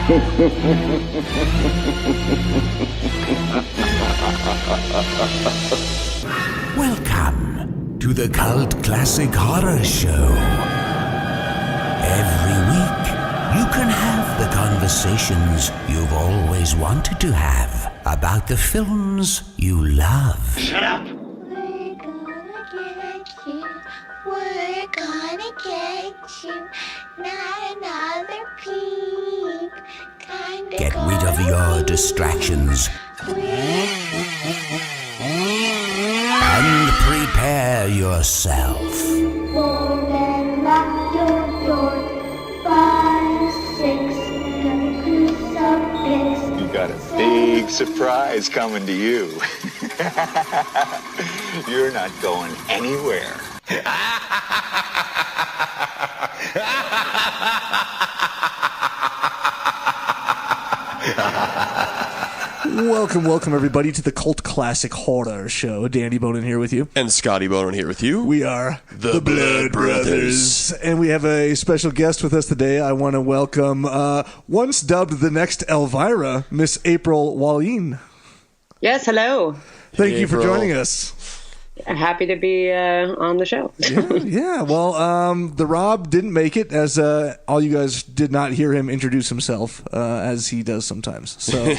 Welcome to the Cult Classic Horror Show. Every week, you can have the conversations you've always wanted to have about the films you love. Shut up! We're gonna get you. Not another peep. Get rid of your distractions and prepare yourself. Then lock your door. 5, 6, crucifix. You got a big surprise coming to you. You're not going anywhere. Welcome everybody to the Cult Classic Horror Show. Dandy Bonin here with you. And Scotty Bonin here with you. We are the Blood Brothers. And we have a special guest with us today. I want to welcome, once dubbed the next Elvira, Miss April Wahlin. Yes, hello. Thank you for April. joining us. Happy to be on the show. Yeah. Well, the Rob didn't make it, as all you guys did not hear him introduce himself, as he does sometimes. So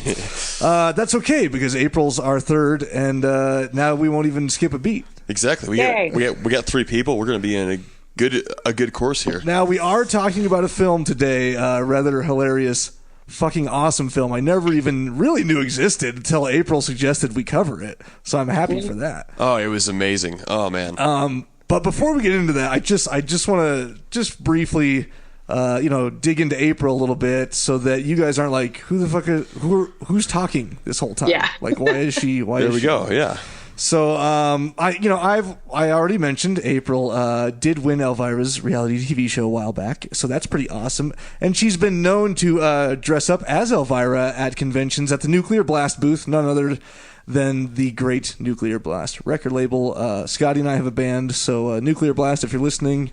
that's okay, because April's our third, and now we won't even skip a beat. Exactly. Yay. We got three people. We're going to be in a good course here. Now, we are talking about a film today, rather hilarious, fucking awesome film I never even really knew existed until April suggested we cover it. So I'm happy for that. Oh, it was amazing. Oh, man. But before we get into that, I just want to briefly dig into April a little bit, so that you guys aren't like, who's talking this whole time? Yeah. Like, why is she? There we go. Yeah. So, I already mentioned April did win Elvira's reality TV show a while back, so that's pretty awesome. And she's been known to dress up as Elvira at conventions at the Nuclear Blast booth, none other than the great Nuclear Blast record label. Scotty and I have a band, so Nuclear Blast, if you're listening,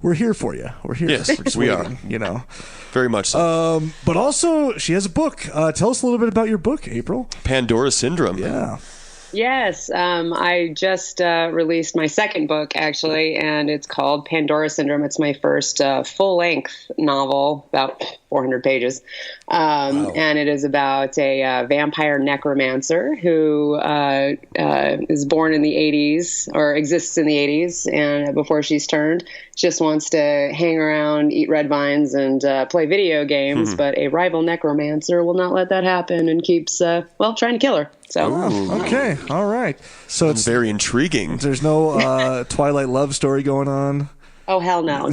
we're here for you. We're here. Yes, we're just we waiting, are. Very much so. But also, she has a book. Tell us a little bit about your book, April. Pandora Syndrome. Yeah. Yes, I just released my second book, actually, and it's called Pandora Syndrome. It's my first full-length novel, about 400 pages, and it is about a vampire necromancer who is born in the 80s, or exists in the 80s, and before she's turned, just wants to hang around, eat red vines, and play video games, but a rival necromancer will not let that happen and keeps, trying to kill her. So. Okay, all right. So It's very intriguing. There's no Twilight love story going on. Oh, hell no.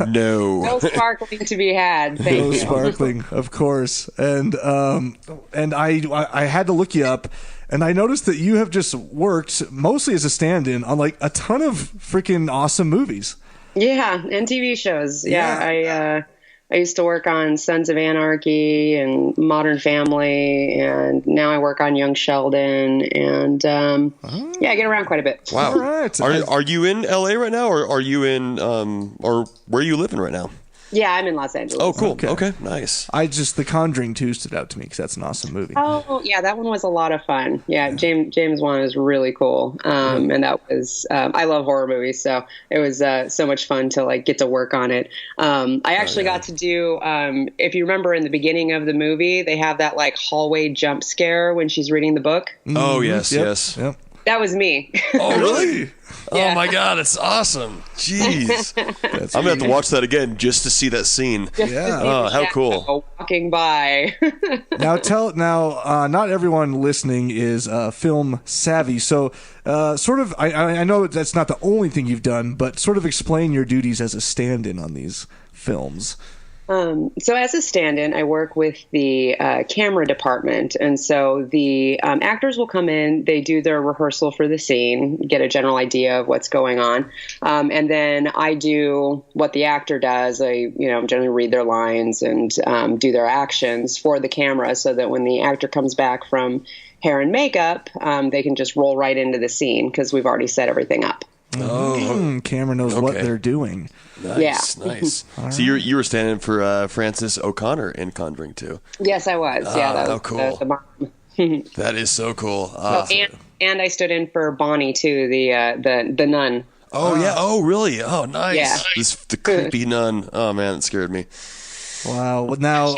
No sparkling to be had. Thank No you. sparkling, of course. And I had to look you up, and I noticed that you have just worked mostly as a stand-in on like a ton of freaking awesome movies. Yeah, and TV shows. Yeah. I used to work on Sons of Anarchy and Modern Family, and now I work on Young Sheldon, and I get around quite a bit. Wow. All right. Are you in LA right now, or are you in or where are you living right now? Yeah, I'm in Los Angeles. Oh, cool. Okay, nice. The Conjuring 2 stood out to me because that's an awesome movie. Oh, yeah, that one was a lot of fun. Yeah, James Wan is really cool. And that was, I love horror movies, so it was so much fun to like get to work on it. I actually got to do, if you remember in the beginning of the movie, they have that like hallway jump scare when she's reading the book. Oh, yes, Yep. yes. Yep. That was me. Oh, really? Yeah. Oh, my God, it's awesome. Jeez. I'm going to have to watch that again just to see that scene. Oh, how cool. Walking by. Now, not everyone listening is film savvy, so I know that's not the only thing you've done, but sort of explain your duties as a stand-in on these films. So as a stand-in, I work with the camera department. And so the actors will come in, they do their rehearsal for the scene, get a general idea of what's going on. And then I do what the actor does. I, generally read their lines and do their actions for the camera so that when the actor comes back from hair and makeup, they can just roll right into the scene because we've already set everything up. Cameron knows what they're doing. Nice, nice. So you were standing for Frances O'Connor in Conjuring 2. Yes, I was. That was cool. the mom. That is so cool. And I stood in for Bonnie too, the nun. Oh yeah. Oh really? Oh nice. Yeah. The creepy nun. Oh man, it scared me. Wow. Well, now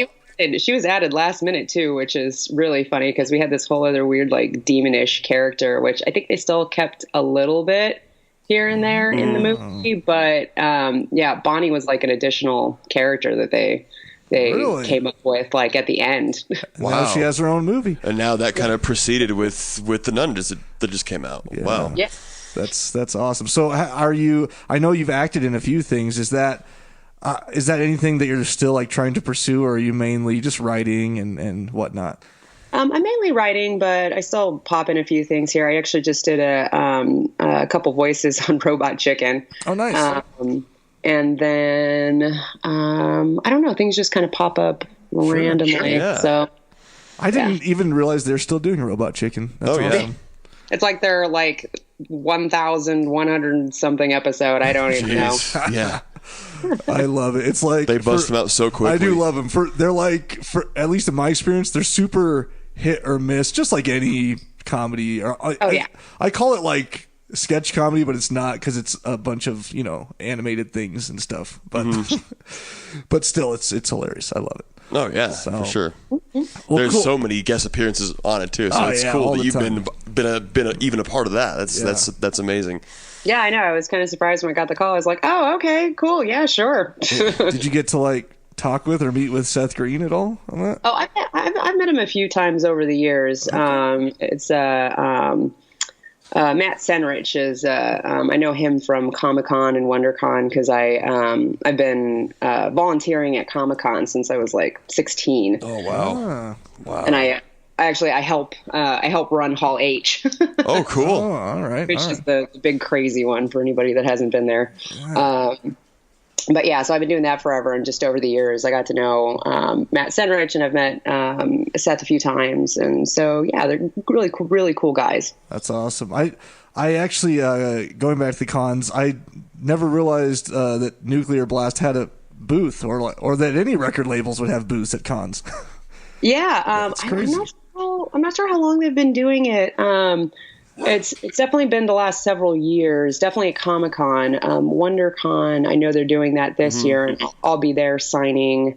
she was added last minute too, which is really funny because we had this whole other weird like demonish character, which I think they still kept a little bit here and there in the movie, but Bonnie was like an additional character that they Really? came up with like at the end. Wow. Now she has her own movie. And now that kind of proceeded with the nun that just came out. Yeah. Wow. Yeah. That's awesome. So are you? I know you've acted in a few things. Is that anything that you're still like trying to pursue, or are you mainly just writing and whatnot? I'm mainly writing, but I still pop in a few things here. I actually just did a couple voices on Robot Chicken. Oh, nice. And then I don't know, things just kind of pop up randomly. Yeah. So I didn't even realize they're still doing Robot Chicken. That's awesome. It's like they're like 1,100 something episode. I don't even know. Yeah. I love it. It's like they bust them out so quickly. I do love them. They're like, at least in my experience, they're super hit or miss, just like any comedy. I call it like sketch comedy, but it's not because it's a bunch of animated things and stuff. But but still, it's hilarious. I love it. Oh yeah, for sure. Well, There's cool. so many guest appearances on it too, so it's cool that you've been even a part of that. That's amazing. Yeah, I know. I was kind of surprised when I got the call. I was like, "Oh, okay, cool, yeah, sure." Did you get to like talk with or meet with Seth Green at all on that? Oh, I've met him a few times over the years. It's Matt Senrich is. I know him from Comic-Con and WonderCon because I've been volunteering at Comic-Con since I was like 16. Oh wow, wow! And I help run Hall H. Oh, cool! Oh, all right, which is the big crazy one for anybody that hasn't been there. Right. But yeah, so I've been doing that forever, and just over the years, I got to know Matt Senrich, and I've met Seth a few times, and so yeah, they're really cool guys. That's awesome. I actually going back to the cons, I never realized that Nuclear Blast had a booth, or that any record labels would have booths at cons. Yeah, crazy. I'm not sure how long they've been doing it. It's definitely been the last several years. Definitely at Comic-Con, WonderCon. I know they're doing that this year, and I'll be there signing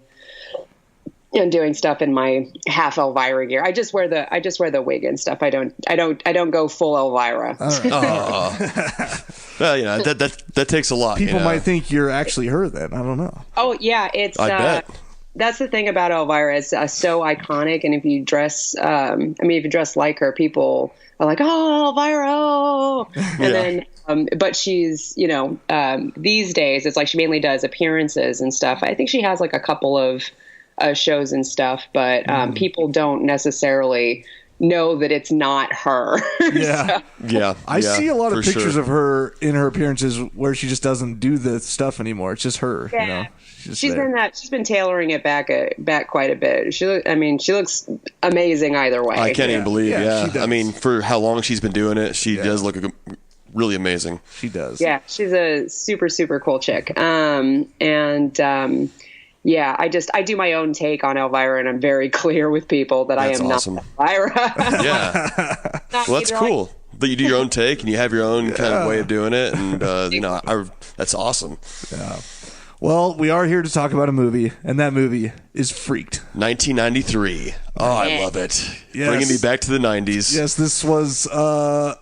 and doing stuff in my half Elvira gear. I just wear the wig and stuff. I don't go full Elvira. Well, that takes a lot. People might think you're actually her then. I don't know. Oh yeah, it's. I bet. That's the thing about Elvira. It's so iconic, and if you dress, if you dress like her, people are like, "Oh, Elvira!" Oh. And then, but she's, these days it's like she mainly does appearances and stuff. I think she has like a couple of shows and stuff, but people don't necessarily know that it's not her. Yeah. Yeah. I see a lot of pictures sure. of her in her appearances where she just doesn't do the stuff anymore. It's just her. Yeah. She's been tailoring it back quite a bit. She looks amazing either way. I can't even believe. Yeah, she does. I mean, for how long she's been doing it, she does look really amazing. She does. Yeah, she's a super, super cool chick. Yeah, I do my own take on Elvira, and I'm very clear with people that That's I am awesome. not Elvira. Yeah. Well, that's cool. That you do your own take and you have your own kind of way of doing it, and that's awesome. Yeah. Well, we are here to talk about a movie, and that movie is Freaked. 1993. Oh, I love it. Yes. Bringing me back to the 90s. Yes, this was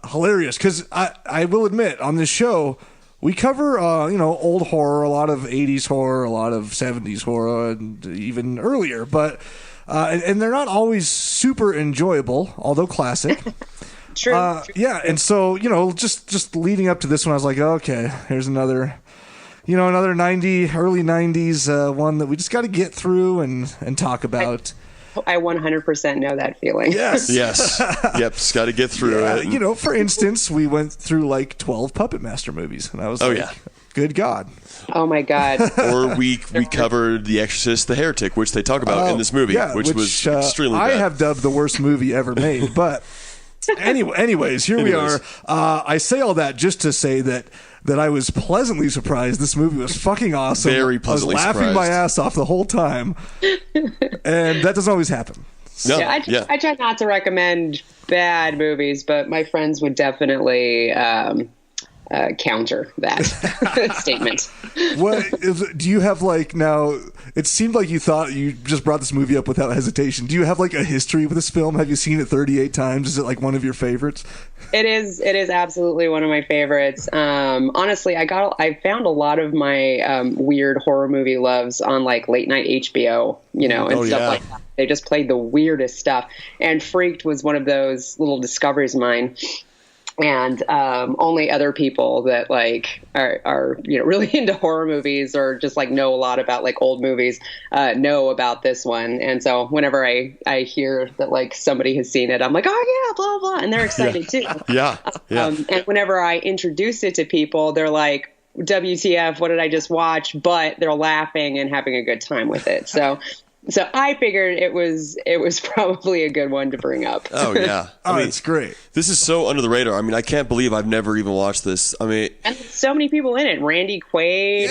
hilarious because I will admit on this show we cover old horror, a lot of 80s horror, a lot of 70s horror, and even earlier, but and they're not always super enjoyable, although classic. True. Yeah, and so just leading up to this one, I was like, okay, here's another early 90s one that we just got to get through and talk about. I 100% know that feeling. Yes. Yes. Yep. Just got to get through it. For instance, we went through like 12 Puppet Master movies, and I was good God. Oh my God. Or we covered The Exorcist, The Heretic, which they talk about in this movie, which was extremely bad. I have dubbed the worst movie ever made, but Anyways, here we are. I say all that just to say that I was pleasantly surprised. This movie was fucking awesome. Very pleasantly I was laughing my ass off the whole time, and that doesn't always happen. No, I try not to recommend bad movies, but my friends would definitely counter that statement. Do you have now? It seemed like you thought you just brought this movie up without hesitation. Do you have a history with this film? Have you seen it 38 times? Is it one of your favorites? It is absolutely one of my favorites. Honestly, I found a lot of my weird horror movie loves on late night HBO, and stuff like that. They just played the weirdest stuff, and Freaked was one of those little discoveries of mine. And only other people that are really into horror movies or just know a lot about old movies know about this one. And so whenever I hear that somebody has seen it, I'm like, oh yeah, blah blah, and they're excited too. Yeah. And whenever I introduce it to people, they're like, WTF, what did I just watch? But they're laughing and having a good time with it. So I figured it was probably a good one to bring up. Oh yeah, it's great. This is so under the radar. I mean, I can't believe I've never even watched this. I mean, and so many people in it. Randy Quaid,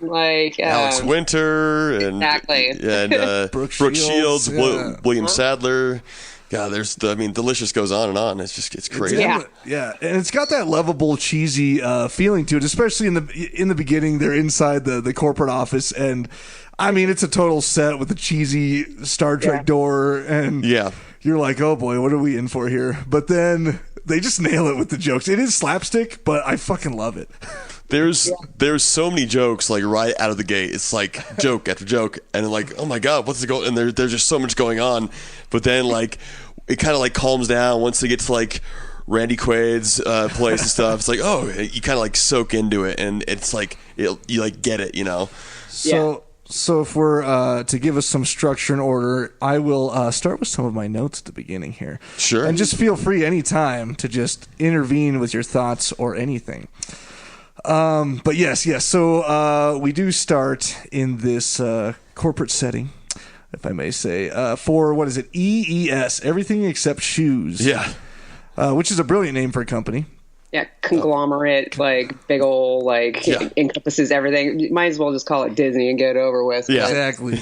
Alex Winter, and exactly, and Brooke Shields, William Sadler. God, the list just goes on and on. It's crazy. Yeah, and it's got that lovable, cheesy feeling to it, especially in the beginning. They're inside the corporate office, and I mean, it's a total set with the cheesy Star Trek door, and you're like, oh boy, what are we in for here? But then they just nail it with the jokes. It is slapstick, but I fucking love it. There's so many jokes right out of the gate. It's joke after joke, and oh my god, what's going? And there's just so much going on. But then it kind of calms down once they get to Randy Quaid's place and stuff. It's you kind of soak into it, and it's you get it, So if we're to give us some structure and order, I will start with some of my notes at the beginning here. Sure. And just feel free anytime to just intervene with your thoughts or anything. But yes. So we do start in this corporate setting, if I may say, for what is it? EES, Everything Except Shoes. Yeah. Which is a brilliant name for a company. Yeah, conglomerate, big ol', encompasses everything. You might as well just call it Disney and get it over with. Yeah, exactly.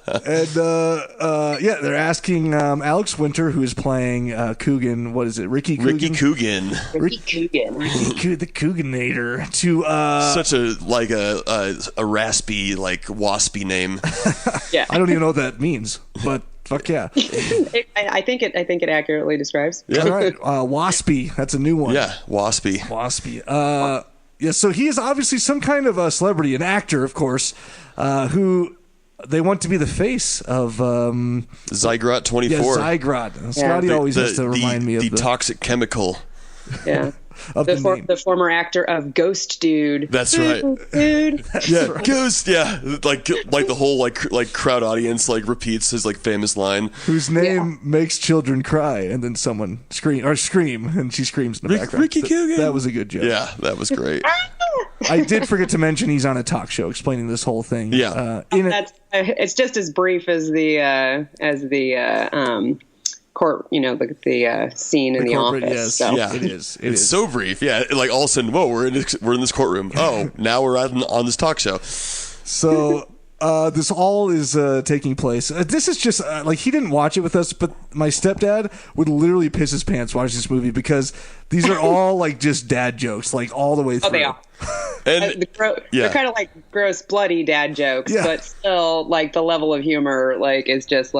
And they're asking Alex Winter, who is playing Coogan. What is it? Ricky Coogan. Ricky Coogan, the Cooganator. To such a raspy, waspy name. Yeah, I don't even know what that means, but. Fuck yeah! I think it accurately describes. Yeah, right. Waspy. That's a new one. Yeah, Waspy. So he is obviously some kind of a celebrity, an actor, of course, who they want to be the face of Zygrot 24. Yeah, Zygrot. Scotty always has to remind me of the toxic chemical. Yeah. The former actor of Ghost Dude. That's right. Dude. That's right. Ghost. Yeah, the whole crowd audience repeats his famous line, whose name makes children cry, and then someone scream, and she screams in the background. Ricky Coogan. That was a good joke. Yeah, that was great. I did forget to mention he's on a talk show explaining this whole thing. Yeah, it's just as brief as the court, the scene in the office. Yes. So. Yeah, it is. It's so brief. Yeah, all of a sudden, whoa, we're in this courtroom. Oh, now we're on this talk show. So this all is taking place. This is just he didn't watch it with us, but my stepdad would literally piss his pants watching this movie because these are all just dad jokes, all the way through. Oh, they are. And they're kind of gross, bloody dad jokes, but still the level of humor is just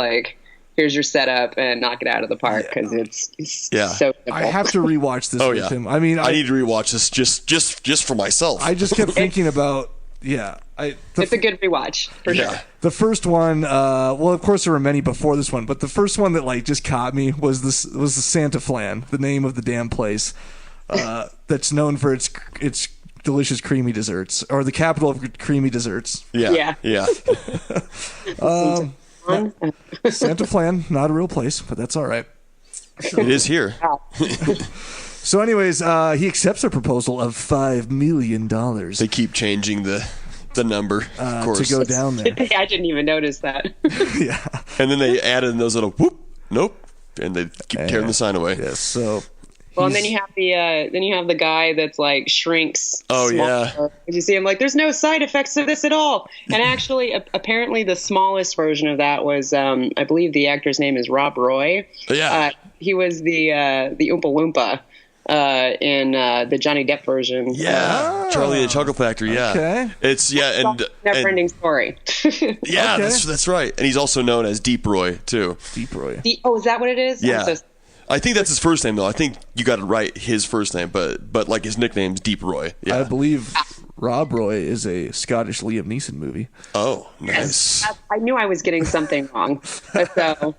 here's your setup and knock it out of the park because it's so simple. I have to rewatch this with him. I mean, I need to rewatch this just for myself. I just kept thinking about it's a good rewatch for sure. The first one, of course there were many before this one, but the first one that just caught me was the Santa Flan, the name of the damn place that's known for its delicious creamy desserts, or the capital of creamy desserts. Yeah. Santa Flan, not a real place, but that's all right. It is here. So anyways, he accepts a proposal of $5 million. They keep changing the number, of course. To go down there. I didn't even notice that. Yeah. And then they added in those little whoop, nope, and they keep tearing the sign away. Yes, so. Well, and then you have the guy that's like shrinks. Oh, smaller. yeah. You see him like, there's no side effects to this at all. And actually, apparently, the smallest version of that was, I believe the actor's name is Rob Roy. Yeah. He was the Oompa Loompa in the Johnny Depp version. Yeah, Charlie and the Chocolate Factory. Yeah, Okay. it's Never-ending story. yeah, Okay. that's right. And he's also known as Deep Roy too. Deep Roy. Is that what it is? Yeah. I'm so- I think that's his first name though. I think you got it right, his first name, but like his nickname's Deep Roy. Yeah. I believe Rob Roy is a Scottish Liam Neeson movie. Oh, nice. I knew I was getting something wrong. So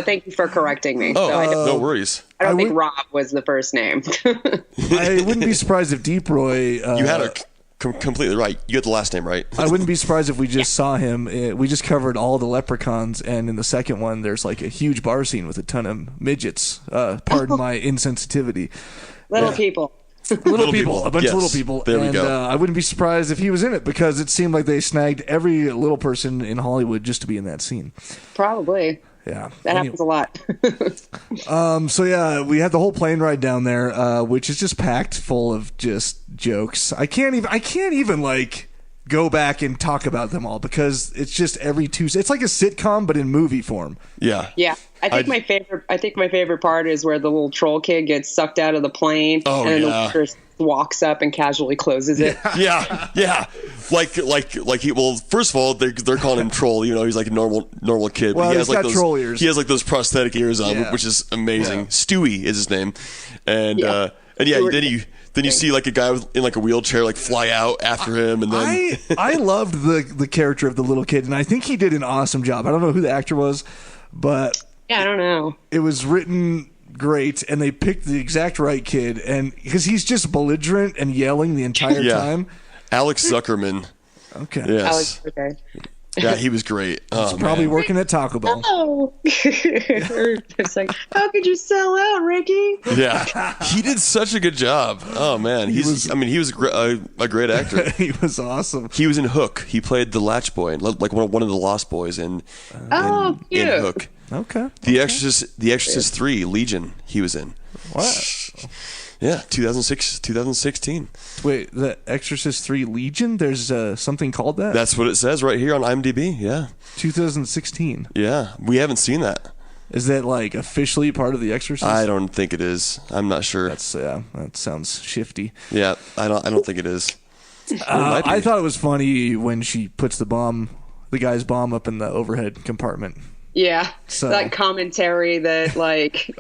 thank you for correcting me. Oh, So I no worries. don't think would- Rob was the first name. I wouldn't be surprised if Deep Roy. You had it completely right. You got the last name right. I wouldn't be surprised if we just saw him. We just covered all the leprechauns, and in the second one, there's like a huge bar scene with a ton of midgets. Pardon my insensitivity. Little people. Little people, a bunch Yes. of little people. There we and, go. I wouldn't be surprised if he was in it because it seemed like they snagged every little person in Hollywood just to be in that scene. Probably. Yeah, That happens a lot. So yeah, we had the whole plane ride down there, which is just packed full of just jokes. I can't even like go back and talk about them all because it's just every Tuesday. It's like a sitcom but in movie form. Yeah. Yeah. I think my favorite part is where the little troll kid gets sucked out of the plane Oh, and then yeah. the waiter walks up and casually closes it. Yeah. Like he. Well, first of all, they're calling him troll. You know, he's like a normal kid. Well, but he he's has like got those troll ears. He has like those prosthetic ears on, Yeah. which is amazing. Yeah. Stewie is his name, and Yeah. then you see like a guy in like a wheelchair like fly out after him, and then I loved the character of the little kid, and I think he did an awesome job. I don't know who the actor was, but Yeah, I don't know. it was written great, and they picked the exact right kid, and because he's just belligerent and yelling the entire yeah, time. Alex Zuckerman. Okay, Yes, Okay. yeah, he was great. Oh, probably man. working at Taco Bell. Oh. It's like, how could you sell out, Ricky? Yeah, he did such a good job. Oh man, he was a great actor. He was awesome. He was in Hook. He played the Latch Boy, like one of the Lost Boys in Cute. Hook. Okay. The Exorcist 3, Legion, he was in. Wow. Yeah, 2016. Wait, The Exorcist 3 Legion? There's something called that? That's what it says right here on IMDb. Yeah. 2016. Yeah. We haven't seen that. Is that like officially part of The Exorcist? I don't think it is. I'm not sure. That sounds shifty. Yeah, I don't think it is. Might be. I thought it was funny when she puts the guy's bomb up in the overhead compartment. Yeah. So- That commentary that, like,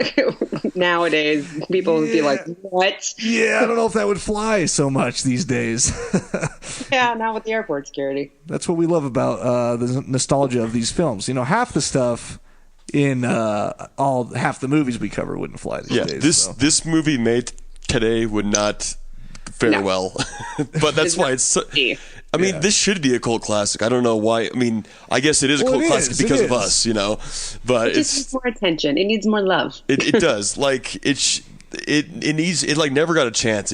nowadays people would be like, what? Yeah, I don't know if that would fly so much these days. Yeah, not with the airport security. That's what we love about the nostalgia of these films. You know, half the stuff in half the movies we cover wouldn't fly these days. This movie made today would not fare No. well. But that's why it's so, I mean, this should be a cult classic. I don't know why. I mean, I guess it is a Well, cult it classic is, it because of is. us, you know. But It just needs more attention. It needs more love. it does. Like it needs it like never got a chance.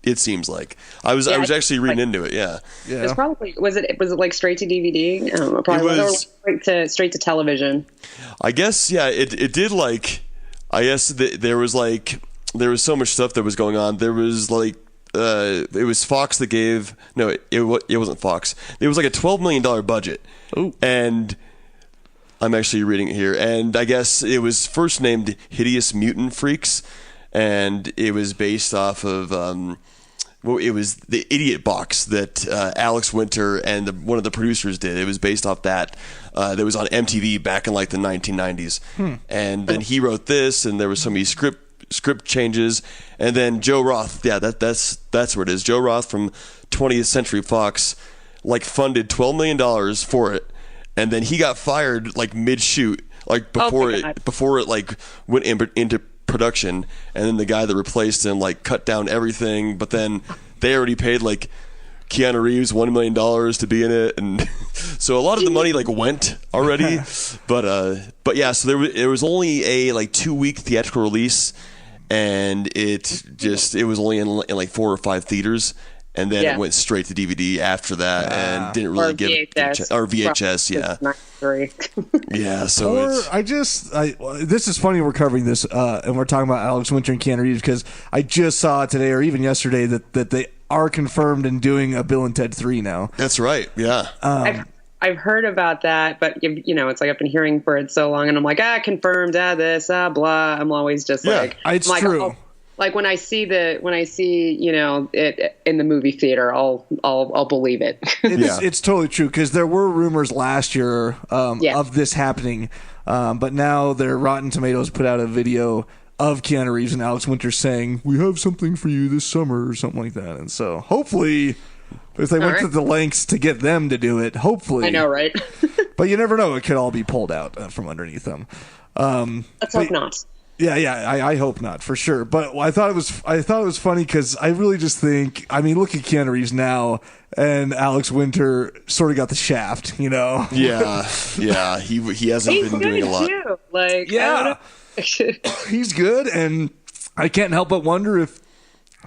It seems like I was actually reading into it. Yeah. It's probably was it like straight to DVD? I don't know, probably It was- or straight to television. I guess yeah. It did like. I guess there was so much stuff that was going on. There was like. It was Fox that gave it wasn't Fox. It was like a $12 million budget. Ooh. And I'm actually reading it here, and I guess it was first named Hideous Mutant Freaks, and it was based off of it was the Idiot Box that Alex Winter and one of the producers did. It was based off that was on MTV back in like the 1990s, and then he wrote this, and there was so many script changes, and then Joe Roth, that's where it is. Joe Roth from 20th Century Fox like funded $12 million for it, and then he got fired like mid-shoot, like before it like went into production, and then the guy that replaced him like cut down everything, but then they already paid like Keanu Reeves $1 million to be in it, and so a lot of the money like went already, but yeah, so there was only a like 2-week theatrical release, and it was only in like 4 or 5 theaters, and then it went straight to DVD after that, and didn't really give VHS. or VHS, yeah. 93. Yeah, so this is funny we're covering this, and we're talking about Alex Winter and Keanu Reeves, because I just saw today or even yesterday that they are confirmed in doing a Bill and Ted 3 now. That's right, yeah. I've heard about that, but it's like I've been hearing for it so long, and I'm like, confirmed, this, blah. I'm always just like, it's like, true. Like when I see it in the movie theater, I'll believe it. It's totally true, because there were rumors last year of this happening, but now their Rotten Tomatoes put out a video of Keanu Reeves and Alex Winter saying, "We have something for you this summer," or something like that. And so hopefully, if they went to the lengths to get them to do it, hopefully. I know, right? But you never know; it could all be pulled out from underneath them. Let's hope not. Yeah, I hope not, for sure. But I thought it was funny, because I really just think, I mean, look at Keanu Reeves now, and Alex Winter sort of got the shaft, you know? Yeah, he hasn't been doing a lot. Too. Like, yeah, he's good, and I can't help but wonder if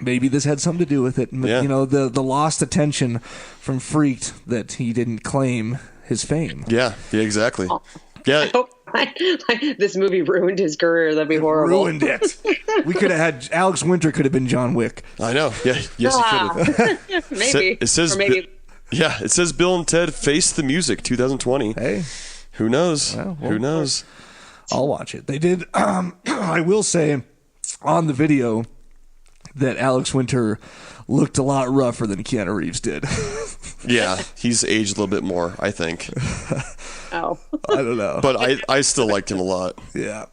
maybe this had something to do with it. Yeah. You know, the lost attention from Freaked, that he didn't claim his fame. Yeah, exactly. Yeah. I hope this movie ruined his career. That'd be horrible. Ruined it. We could have had Alex Winter could have been John Wick. I know. Yeah. Yes, he could have. Maybe. It says. Or maybe. It says Bill and Ted Face the Music 2020. Hey, who knows? Well, who knows? I'll watch it. They did. I will say on the video that Alex Winter looked a lot rougher than Keanu Reeves did. Yeah, he's aged a little bit more, I think. Oh. I don't know. But I still liked him a lot. Yeah.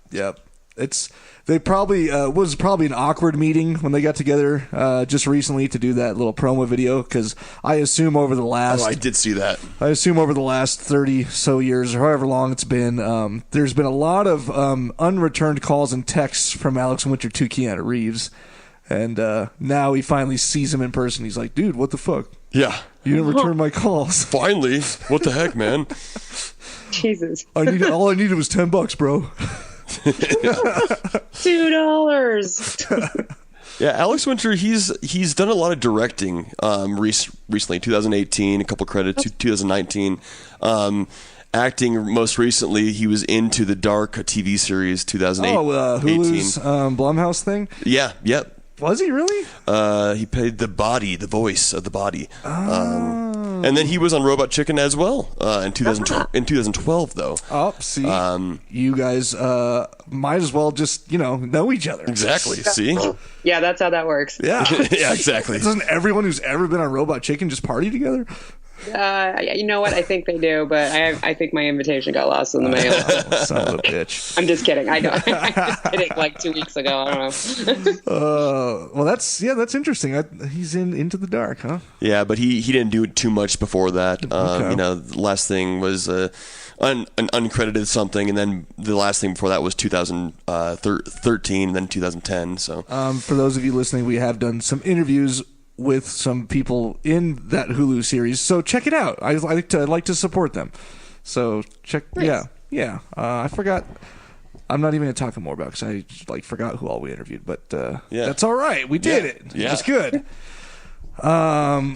They probably was probably an awkward meeting when they got together just recently to do that little promo video, because I assume over the last I did see that. I assume over the last 30 so years, or however long it's been, there's been a lot of unreturned calls and texts from Alex Winter to Keanu Reeves. And now he finally sees him in person. He's like, "Dude, what the fuck? Yeah. You didn't return my calls." Finally. What the heck, man? Jesus. All I needed was $10, bro. $2. Yeah, Alex Winter, he's done a lot of directing recently. 2018, a couple credits. 2019. Acting most recently, he was into the Dark TV series 2008. Oh, Hulu's Blumhouse thing? Yeah, yep. Was he really? He played the voice of the body. And then he was on Robot Chicken as well in 2012, though. Oh, see, you guys might as well just know each other. Exactly. See? Yeah, that's how that works. Yeah, yeah, exactly. Doesn't everyone who's ever been on Robot Chicken just party together? You know what? I think they do, but I think my invitation got lost in the mail. Son of a bitch. I'm just kidding. I just did it like 2 weeks ago. I don't know. Well, that's interesting. He's in Into the Dark, huh? Yeah, but he didn't do too much before that. Okay. The last thing was an uncredited something, and then the last thing before that was 2013, and then 2010. So, for those of you listening, we have done some interviews with some people in that Hulu series, so check it out. I'd like to support them. So check. Nice. Yeah. I forgot. I'm not even going to talk more about it, because I forgot who all we interviewed. But that's all right. We did it. Yeah. It's good.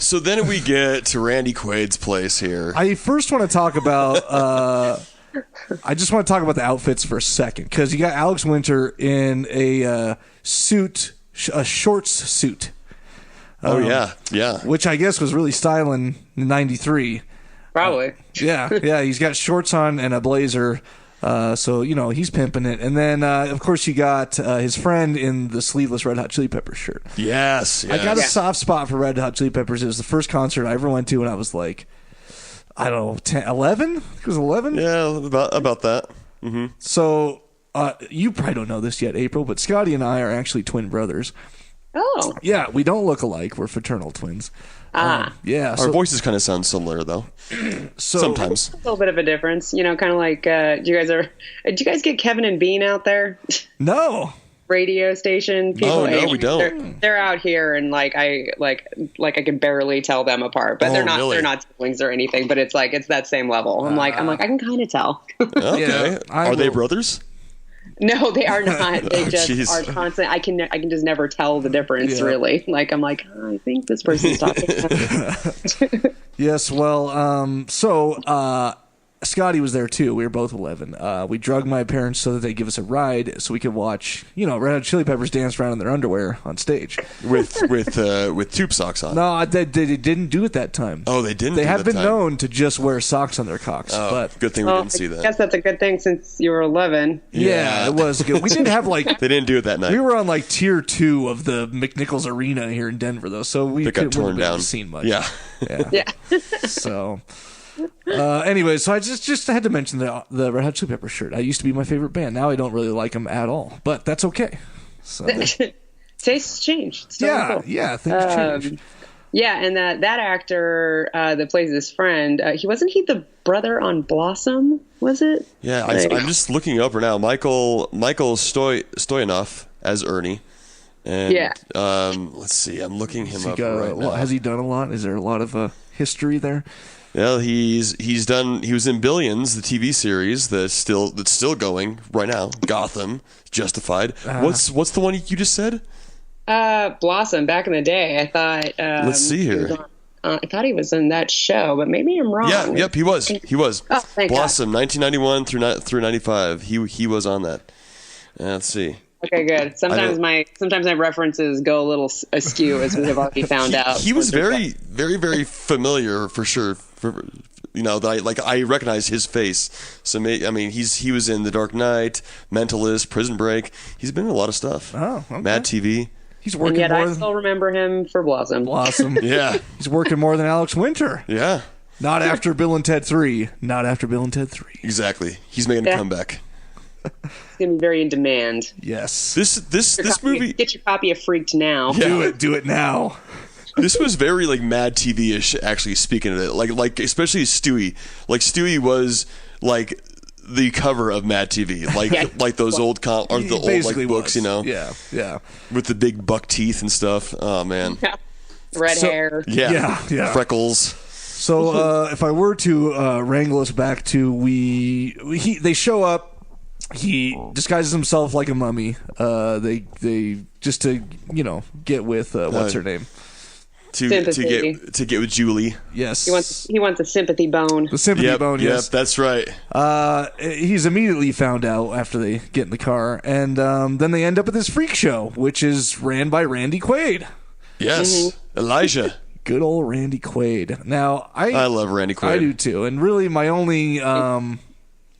So then we get to Randy Quaid's place here. I first want to talk about. I just want to talk about the outfits for a second, because you got Alex Winter in a suit, a shorts suit. Oh, yeah. Which I guess was really styling in '93. Probably. Yeah. He's got shorts on and a blazer, so he's pimping it. And then, of course, you got his friend in the sleeveless Red Hot Chili Peppers shirt. Yes. I got a soft spot for Red Hot Chili Peppers. It was the first concert I ever went to when I was like, I don't know, 10, 11? It was 11? Yeah, about that. Mm-hmm. So you probably don't know this yet, April, but Scotty and I are actually twin brothers. Oh. Yeah, we don't look alike. We're fraternal twins. Yeah. Our voices kind of sound similar, though. Sometimes. A little bit of a difference. Kind of like, did you guys get Kevin and Bean out there? No. Radio station people. Oh, no, we don't. They're out here, and I can barely tell them apart. But they're not siblings or anything. But it's that same level. I'm like I can kind of tell. Okay. Are they brothers? No, they are not. They just jeez. are constant. I can just never tell the difference, really. Like, I'm like, oh, I think this person's talking. Yes, well, so Scotty was there too. We were both 11. We drugged my parents so that they give us a ride so we could watch, Red Hot Chili Peppers dance around in their underwear on stage. with tube socks on. No, they didn't do it that time. Oh, they didn't. They have been known to just wear socks on their cocks. Oh, but good thing we didn't see that. I guess that's a good thing since you were 11. yeah, it was good. We didn't have They didn't do it that night. we were on tier 2 of the McNichols Arena here in Denver though, so we It got torn down. Seen much. Yeah. Yeah. So, anyway, so I just had to mention the Red Hot Chili Peppers shirt. I used to be my favorite band. Now I don't really like them at all, but that's okay. So, Tastes change. It's totally cool. yeah, things change. Yeah, and that actor that plays his friend, wasn't he the brother on Blossom? Was it? Yeah, I'm just looking up right now. Michael Stoyanov as Ernie. And, let's see. I'm looking him up right now. Has he done a lot? Is there a lot of history there? Well, he was in Billions, the TV series that's still going right now. Gotham, Justified. What's the one you just said? Blossom. Back in the day, I thought. Let's see here. I thought he was in that show, but maybe I'm wrong. Yeah, yep, he was. Oh, thank Blossom, 1991 through 95. He was on that. Let's see. Okay, good. Sometimes my references go a little askew, as we have already found out. He was very, very, very familiar for sure. That I recognize his face. So he was in The Dark Knight, Mentalist, Prison Break. He's been in a lot of stuff. Oh, okay. Mad TV. He's working and yet more I still remember him for Blossom. Yeah. He's working more than Alex Winter. Yeah. Not after Bill and Ted 3. Not after Bill and Ted 3. Exactly. He's making a comeback. It's gonna be very in demand. Yes. This movie. Get your copy of Freaked now. Yeah. Do it now. This was very Mad TV-ish. Actually, speaking of it, like especially Stewie. Stewie was the cover of Mad TV, like those old books, Yeah. with the big buck teeth and stuff. Oh man. Red hair. Yeah. Freckles. So if I were to wrangle us back to they show up. He disguises himself like a mummy. They just to get with what's her name to get with Julie. Yes, he wants a sympathy bone. The sympathy bone. Yes, yep, that's right. He's immediately found out after they get in the car, and then they end up at this freak show, which is ran by Randy Quaid. Yes, Elijah. Good old Randy Quaid. Now I love Randy Quaid. I do too, and really my only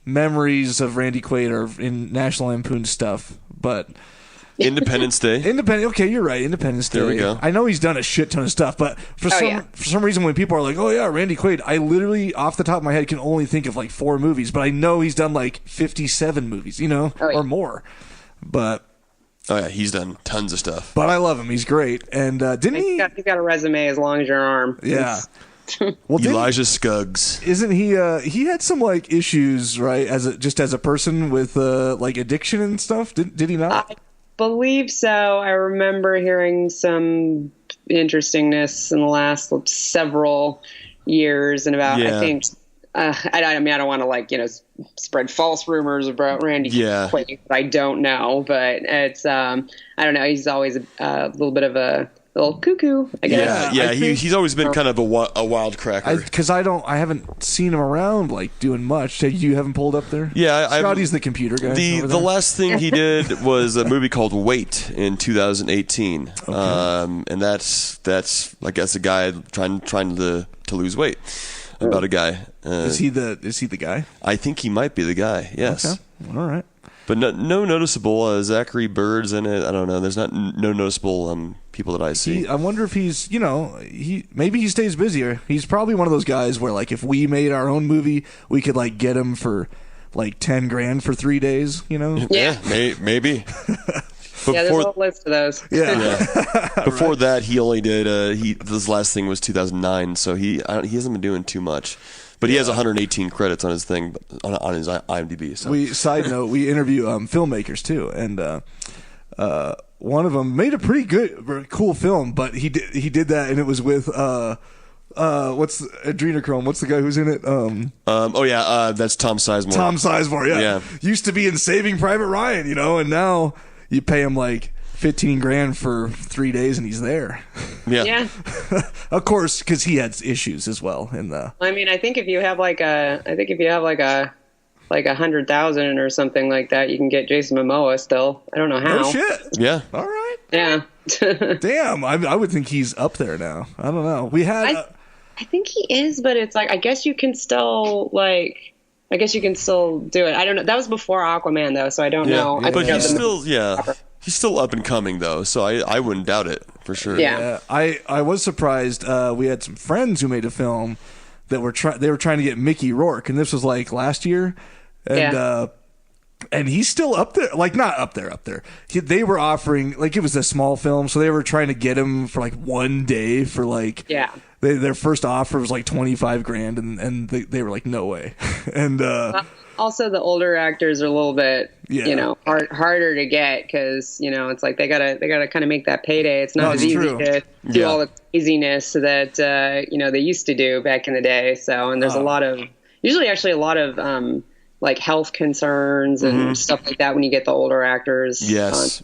memories of Randy Quaid are in National Lampoon stuff, but Independence Day. Okay, you're right. Independence Day. There we go. I know he's done a shit ton of stuff, but for some reason, when people are like, "Oh yeah, Randy Quaid," I literally, off the top of my head, can only think of 4 movies. But I know he's done 57 movies, or more. But oh yeah, he's done tons of stuff. But I love him. He's great. And didn't he? He's got a resume as long as your arm. Yeah. Well, Elijah Scuggs. Isn't he? He had some issues, right? As a person with addiction and stuff. Did he not? I believe so. I remember hearing some interestingness in the last several years, and about I think. I don't want to spread false rumors about Randy Quaid. I don't know, but it's I don't know. He's always a little bit of a little cuckoo, I guess. Yeah. He's always been kind of a wild cracker. Because I haven't seen him around doing much. You haven't pulled up there. Yeah, Scotty's the computer guy. The last thing he did was a movie called Wait in 2018, okay. And that's I guess a guy trying to lose weight. About a guy. Is he the guy? I think he might be the guy. Yes. Okay. All right. But no noticeable Zachary Bird's in it. I don't know. There's no noticeable people that I see. I wonder if he's maybe he stays busier. He's probably one of those guys where if we made our own movie, we could get him for $10,000 for 3 days. Yeah, maybe. There's a whole list of those. Yeah. Before that, he only did. His last thing was 2009, so he hasn't been doing too much. But he has 118 credits on his thing, on his IMDb. So. Side note, we interview filmmakers too, and one of them made a pretty cool film, but he did that, and it was with what's Adrenochrome? What's the guy who's in it? That's Tom Sizemore. Tom Sizemore, yeah. Yeah. Used to be in Saving Private Ryan, and now you pay him like $15,000 for 3 days and he's there. Yeah. Of course, because he had issues as well in the. I mean, I think if you have like a 100,000 or something like that, you can get Jason Momoa still. I don't know how. Oh shit! Yeah. All right. Yeah. Damn, I would think he's up there now. I don't know. We had. I think he is, but it's like I guess you can still do it. I don't know. That was before Aquaman though, so I don't know. But he's still he's still up and coming though, so I wouldn't doubt it for sure. Yeah. I was surprised. We had some friends who made a film that they were trying to get Mickey Rourke, and this was like last year, and he's still up there, like not up there. They were offering, like, it was a small film, so they were trying to get him for like 1 day for like their first offer was like $25,000, and they were like, no way. And also the older actors are a little bit harder to get because it's like they gotta kind of make that payday. It's not as easy to do all the craziness that they used to do back in the day. So, and there's a lot of like health concerns and stuff like that when you get the older actors. Yes.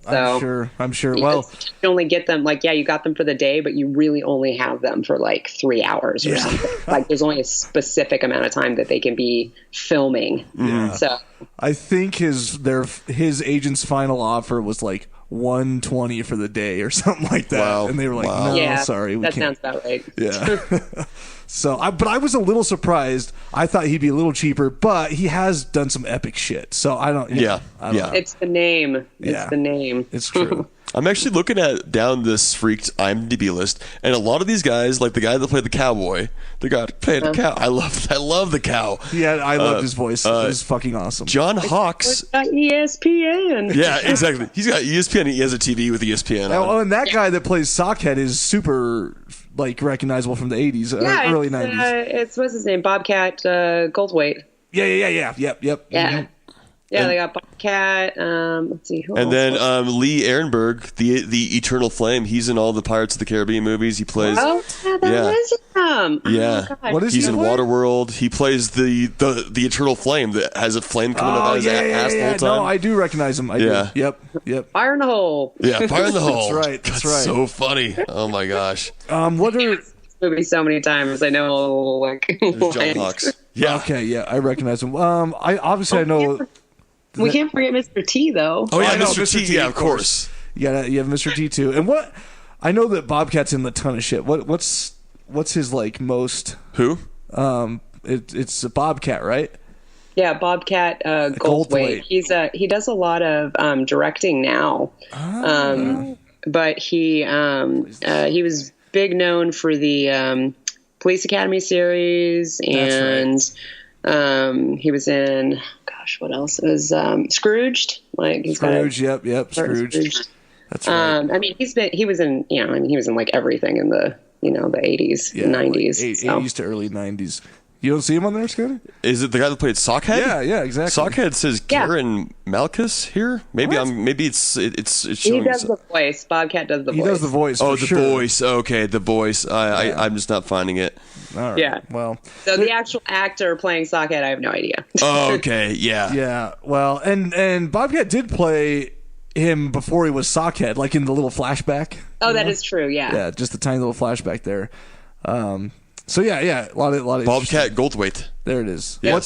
So, I'm sure. Well, you only get them you got them for the day, but you really only have them for like 3 hours or something. Like there's only a specific amount of time that they can be filming. Yeah. So I think his agent's final offer was like $120 for the day or something like that. Wow. And they were like, no, sorry, we that can't. sounds about right. Yeah. So, but I was a little surprised. I thought he'd be a little cheaper, but he has done some epic shit. So I don't. I don't know. It's the name. Yeah. It's the name. It's true. I'm actually looking at down this freaked IMDb list, and a lot of these guys, like the guy that played the cowboy, the guy that played the cow. I love the cow. Yeah, I loved his voice. It was fucking awesome. John Hawkes. ESPN. Yeah, exactly. He's got ESPN. He has a TV with ESPN. Oh, and that guy that plays Sockhead is super like recognizable from the 80s, early 90s. It's what's his name, Bobcat Goldthwait. Yeah. Yep. Yeah. Yeah, they got Bobcat. Let's see. And then Lee Ehrenberg, the Eternal Flame. He's in all the Pirates of the Caribbean movies. He plays. Oh, that is him. Yeah. Oh, what is he's he in Waterworld. He plays the Eternal Flame that has a flame coming up out of his ass the whole time. No, I do recognize him. I do. Yep. Fire in the hole. Yeah, Fire in the Hole. That's right. So funny. Oh my gosh. What are movie so many times? I know like John Hawkes. Yeah. Okay. Yeah, I recognize him. I know. We can't forget Mr. T though. Oh yeah, I know, Mr. T. Yeah, of course. You have Mr. T too. And what I know that Bobcat's in a ton of shit. What's his like most? Who? It's a Bobcat, right? Yeah, Bobcat Goldthwait. He does a lot of directing now. But he was big known for the Police Academy series, and he was in what else? It was Scrooged. Like he's Scrooge. Yep. Scrooge. That's right. I mean, he was in like everything in the the 80s, 90s, like 80s to early 90s. You don't see him on there, Scotty? Is it the guy that played Sockhead? Yeah, exactly. Sockhead says Karen Malkus here. Maybe it's showing. He does the voice. Bobcat does the voice. He does the voice. Oh, for the voice. Okay, the voice. I'm just not finding it. All right. Yeah. Well. So the actual actor playing Sockhead, I have no idea. Oh, okay. Yeah. Yeah. Well, and Bobcat did play him before he was Sockhead, like in the little flashback. Oh, that is true. Yeah. Yeah, just a tiny little flashback there. So yeah, a lot of Bobcat Goldthwait. There it is. Yeah.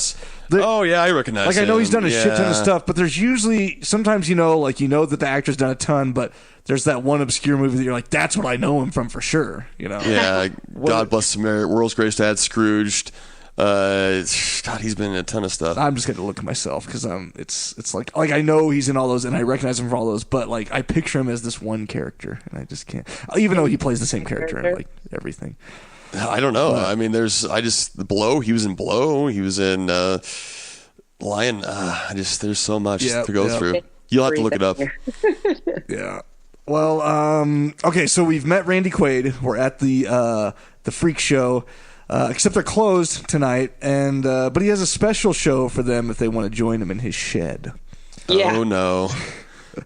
I recognize. Like him. I know he's done a shit ton of stuff, but there's usually sometimes that the actor's done a ton, but there's that one obscure movie that you're like, that's what I know him from for sure. Yeah. God bless America. World's Greatest Dad, Scrooged. God, he's been in a ton of stuff. I'm just gonna look at myself because it's like I know he's in all those and I recognize him for all those, but like I picture him as this one character and I just can't. Even though he plays the same character in like everything. I don't know. I mean, Blow. He was in Blow. He was in Lion. There's so much to go through. You'll have to look it up. Yeah. Well, okay. So we've met Randy Quaid. We're at the Freak Show, except they're closed tonight. And but he has a special show for them if they want to join him in his shed. Yeah. Oh no!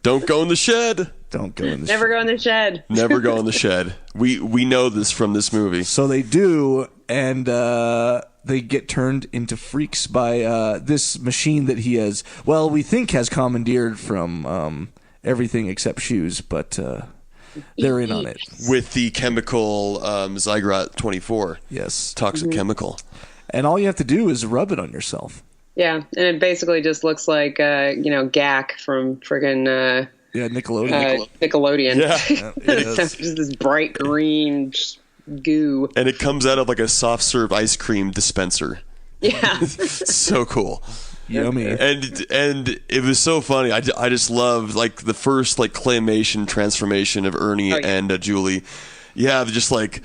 Don't go in the shed. Don't go in the Never go in the shed. Never go in the shed. We know this from this movie. So they do, and they get turned into freaks by this machine that he has, well, we think has commandeered from everything except shoes, but they're in on it. With the chemical Zygrot 24. Yes. Toxic chemical. And all you have to do is rub it on yourself. Yeah, and it basically just looks like, Gak from friggin' Nickelodeon. Yeah. Just this bright green goo. And it comes out of like a soft serve ice cream dispenser. Yeah. So cool. Yummy. And it was so funny. I just loved like the first like claymation transformation of Ernie and Julie. Yeah, just like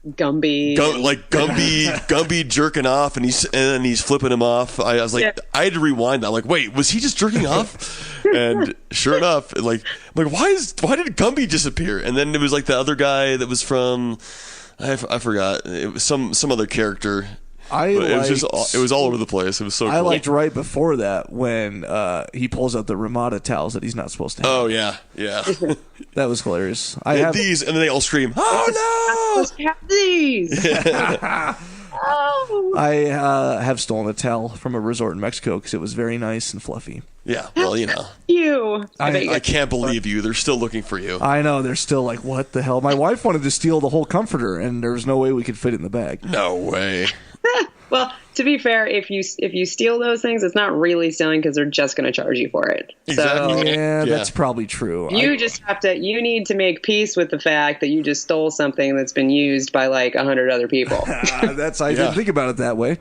Gumby. Gumby jerking off, and he's flipping him off. I was like, I had to rewind that. Like, wait, was he just jerking off? And sure enough, I'm like, why did Gumby disappear? And then it was like the other guy that was from, I forgot. It was some other character. It was all over the place. It was so cool. I liked right before that when he pulls out the Ramada towels that he's not supposed to have. Oh yeah. That was hilarious. These, and then they all scream, "Oh no!" Have these. I have stolen a towel from a resort in Mexico because it was very nice and fluffy. Yeah, well, You. I can't believe you. They're still looking for you. I know. They're still like, what the hell? My wife wanted to steal the whole comforter, and there was no way we could fit it in the bag. No way. Well, to be fair, if you steal those things, it's not really stealing because they're just going to charge you for it. Exactly. So Yeah, that's probably true. you need to make peace with the fact that you just stole something that's been used by like 100 other people. I didn't think about it that way.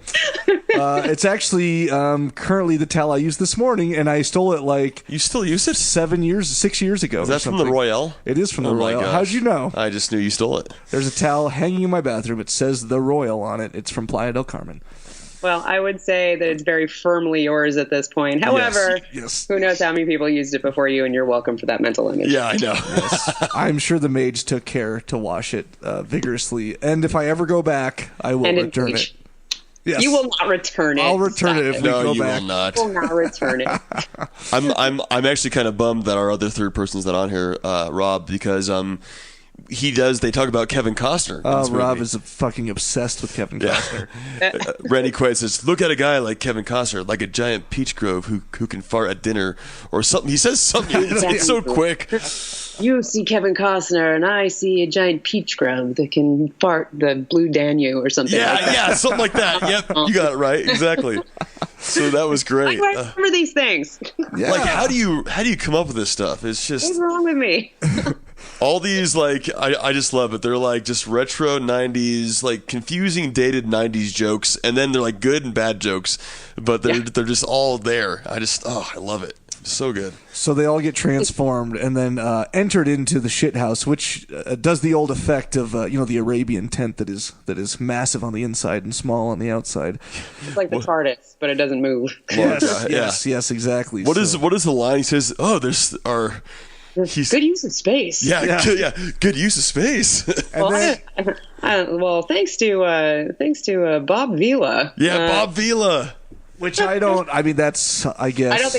It's actually currently the towel I used this morning, and I stole it like You still use it? 6 years ago. Is that from the Royale? It is from the Oh my Royal. gosh. How'd you know? I just knew you stole it. There's a towel hanging in my bathroom. It says the Royal on it. It's from Playa del Carmen. Well, I would say that it's very firmly yours at this point. However, Yes. who knows how many people used it before you, and you're welcome for that mental image. Yeah, I know. I'm sure the maids took care to wash it vigorously. And if I ever go back, I will And in return bleach. it. Yes. You will not return it. I'll return it if we No, go you back. will not. You will not return it. I'm actually kind of bummed that our other third person's not on here, Rob, because they talk about Kevin Costner. in this Rob movie. is fucking obsessed with Kevin Costner. Randy Quaid says, "Look at a guy like Kevin Costner, like a giant peach grove who can fart at dinner or something." He says something. It's so quick. You see Kevin Costner, and I see a giant peach grove that can fart the Blue Danube or something. like that. Yeah, something like that. Yep, you got it right. Exactly. So that was great. I remember these things. Yeah. Like, how do you come up with this stuff? It's just What's wrong with me? all these like I just love it. They're like just retro 90s, like confusing dated 90s jokes, and then they're like good and bad jokes, but they're just all there. I love it. So good. So they all get transformed and then entered into the shit house, which does the old effect of the Arabian tent that is massive on the inside and small on the outside. It's like the TARDIS, but it doesn't move. Yes, exactly. What is the line? He says, "Oh, there's our." Good use of space. Good use of space. Well, thanks to Bob Vila. Bob Vila. Which I don't. I mean, that's. I guess. I don't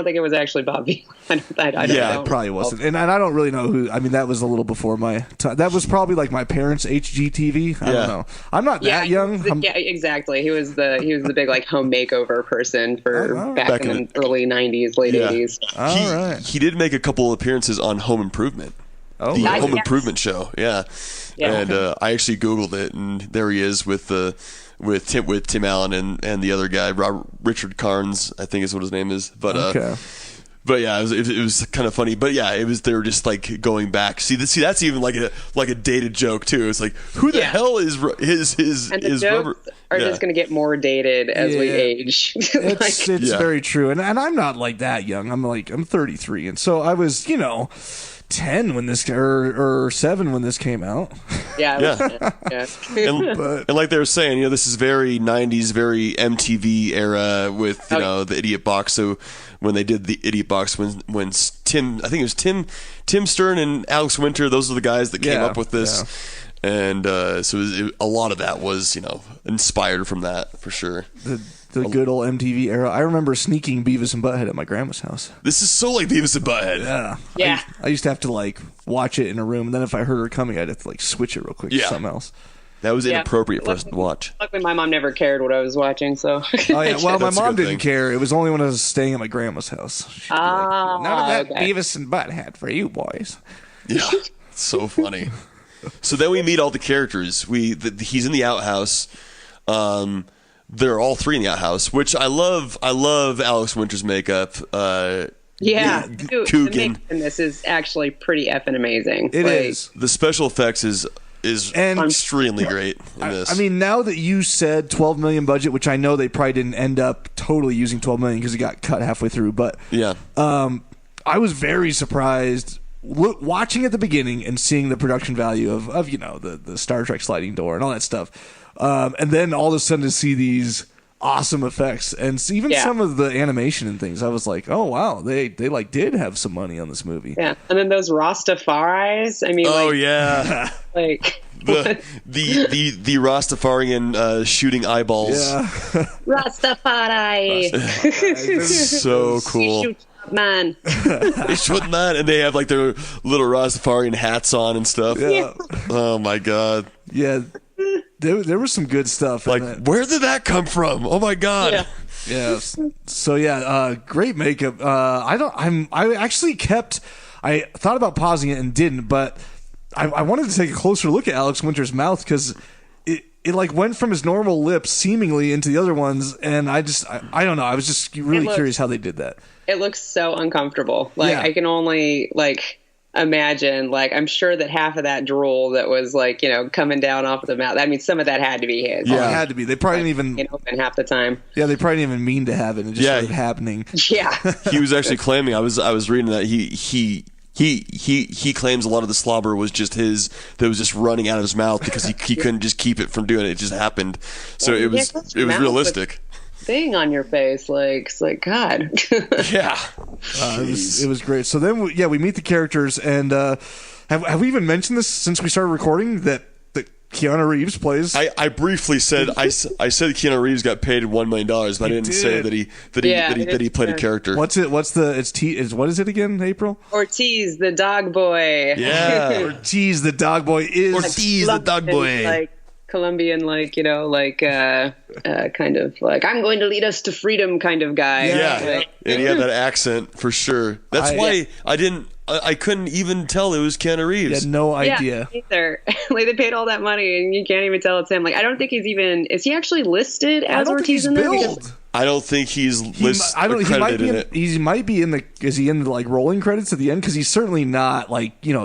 think it was actually Bob Vila. I don't know. It probably wasn't. And I don't really know who. I mean, that was a little before my time. That was probably like my parents' HGTV. I don't know. I'm not that young. Yeah, exactly. He was the big like home makeover person for back in the early '90s, late '80s. All right. He did make a couple appearances on Home Improvement. Oh, the right. Home Improvement show. Yeah. And I actually Googled it, and there he is with Tim Allen and the other guy, Richard Carnes, I think is what his name is. But but yeah, it was kind of funny. But yeah, they were just like going back. See, that's even like a dated joke too. It's like, who the hell is and the jokes Robert? Are just going to get more dated as we age. It's very true, and I'm not like that young. I'm 33, and so I was 10 when this or 7 when this came out. And like they were saying, this is very 90s, very MTV era with the Idiot Box. So when they did the Idiot Box, when Tim Stern and Alex Winter, those are the guys that came up with this. And so a lot of that was, inspired from that for sure. The good old MTV era. I remember sneaking Beavis and Butthead at my grandma's house. This is so like Beavis and Butthead. Yeah. I used to have to like watch it in a room, and then if I heard her coming, I'd have to like switch it real quick to something else. That was inappropriate for us to watch. Luckily, my mom never cared what I was watching, so. Oh yeah, well, my That's a mom good didn't thing. care. It was only when I was staying at my grandma's house. She'd be like, none of that okay. Beavis and Butthead for you boys. Yeah, it's so funny. So then we meet all the characters. He's in the outhouse. They're all three in the outhouse, which I love. I love Alex Winter's makeup. Yeah, dude, the Coogan. makeup in this is actually pretty effing amazing. It is. The special effects is And- extremely great in this. I mean, now that you said 12 million budget, which I know they probably didn't end up totally using 12 million because it got cut halfway through, but yeah. I was very surprised watching at the beginning and seeing the production value of the Star Trek sliding door and all that stuff. And then all of a sudden to see these awesome effects and even some of the animation and things, I was like, oh wow, they like did have some money on this movie. Yeah, and then those Rastafaris. I mean, Yeah. like the Rastafarian shooting eyeballs. Yeah. Rastafari. So cool. Shoot, man. They shoot that, and they have like their little Rastafarian hats on and stuff. Yeah. Oh my god. Yeah. There was some good stuff. Like, in it. where did that come from? Oh my god. Yeah. Yeah. So yeah, great makeup. I thought about pausing it and didn't, but I wanted to take a closer look at Alex Winter's mouth because it like went from his normal lips seemingly into the other ones, and I don't know. I was just really curious how they did that. It looks so uncomfortable. Like Yeah. I can only imagine. Like I'm sure that half of that drool that was coming down off of the mouth. I mean, some of that had to be his. Yeah, it had to be. They probably didn't even. Open half the time. Yeah, they probably didn't even mean to have it. It just started happening. Yeah. He was actually claiming. I was reading that he claims a lot of the slobber was just his, that was just running out of his mouth because he couldn't just keep it from doing it. It just happened. So it was realistic. Thing on your face, it's like God. Yeah. It was great. So then we meet the characters, and have we even mentioned this since we started recording that Keanu Reeves plays? I briefly said I said Keanu Reeves got paid $1 million, but I didn't say that he played a character. What is it again, April? Ortiz, the dog boy. Yeah. Ortiz, the dog boy is Ortiz, the dog boy. Like Colombian, kind of like I'm going to lead us to freedom kind of guy. Yeah. And he had that accent for sure. That's why I couldn't even tell it was Keanu Reeves. You had no idea. Yeah, either. They paid all that money and you can't even tell it's him. I don't think he's even. Is he actually listed as Ortiz in there? Because I don't think he's He credited in it. He might be in the. Is he in the rolling credits at the end? Because he's certainly not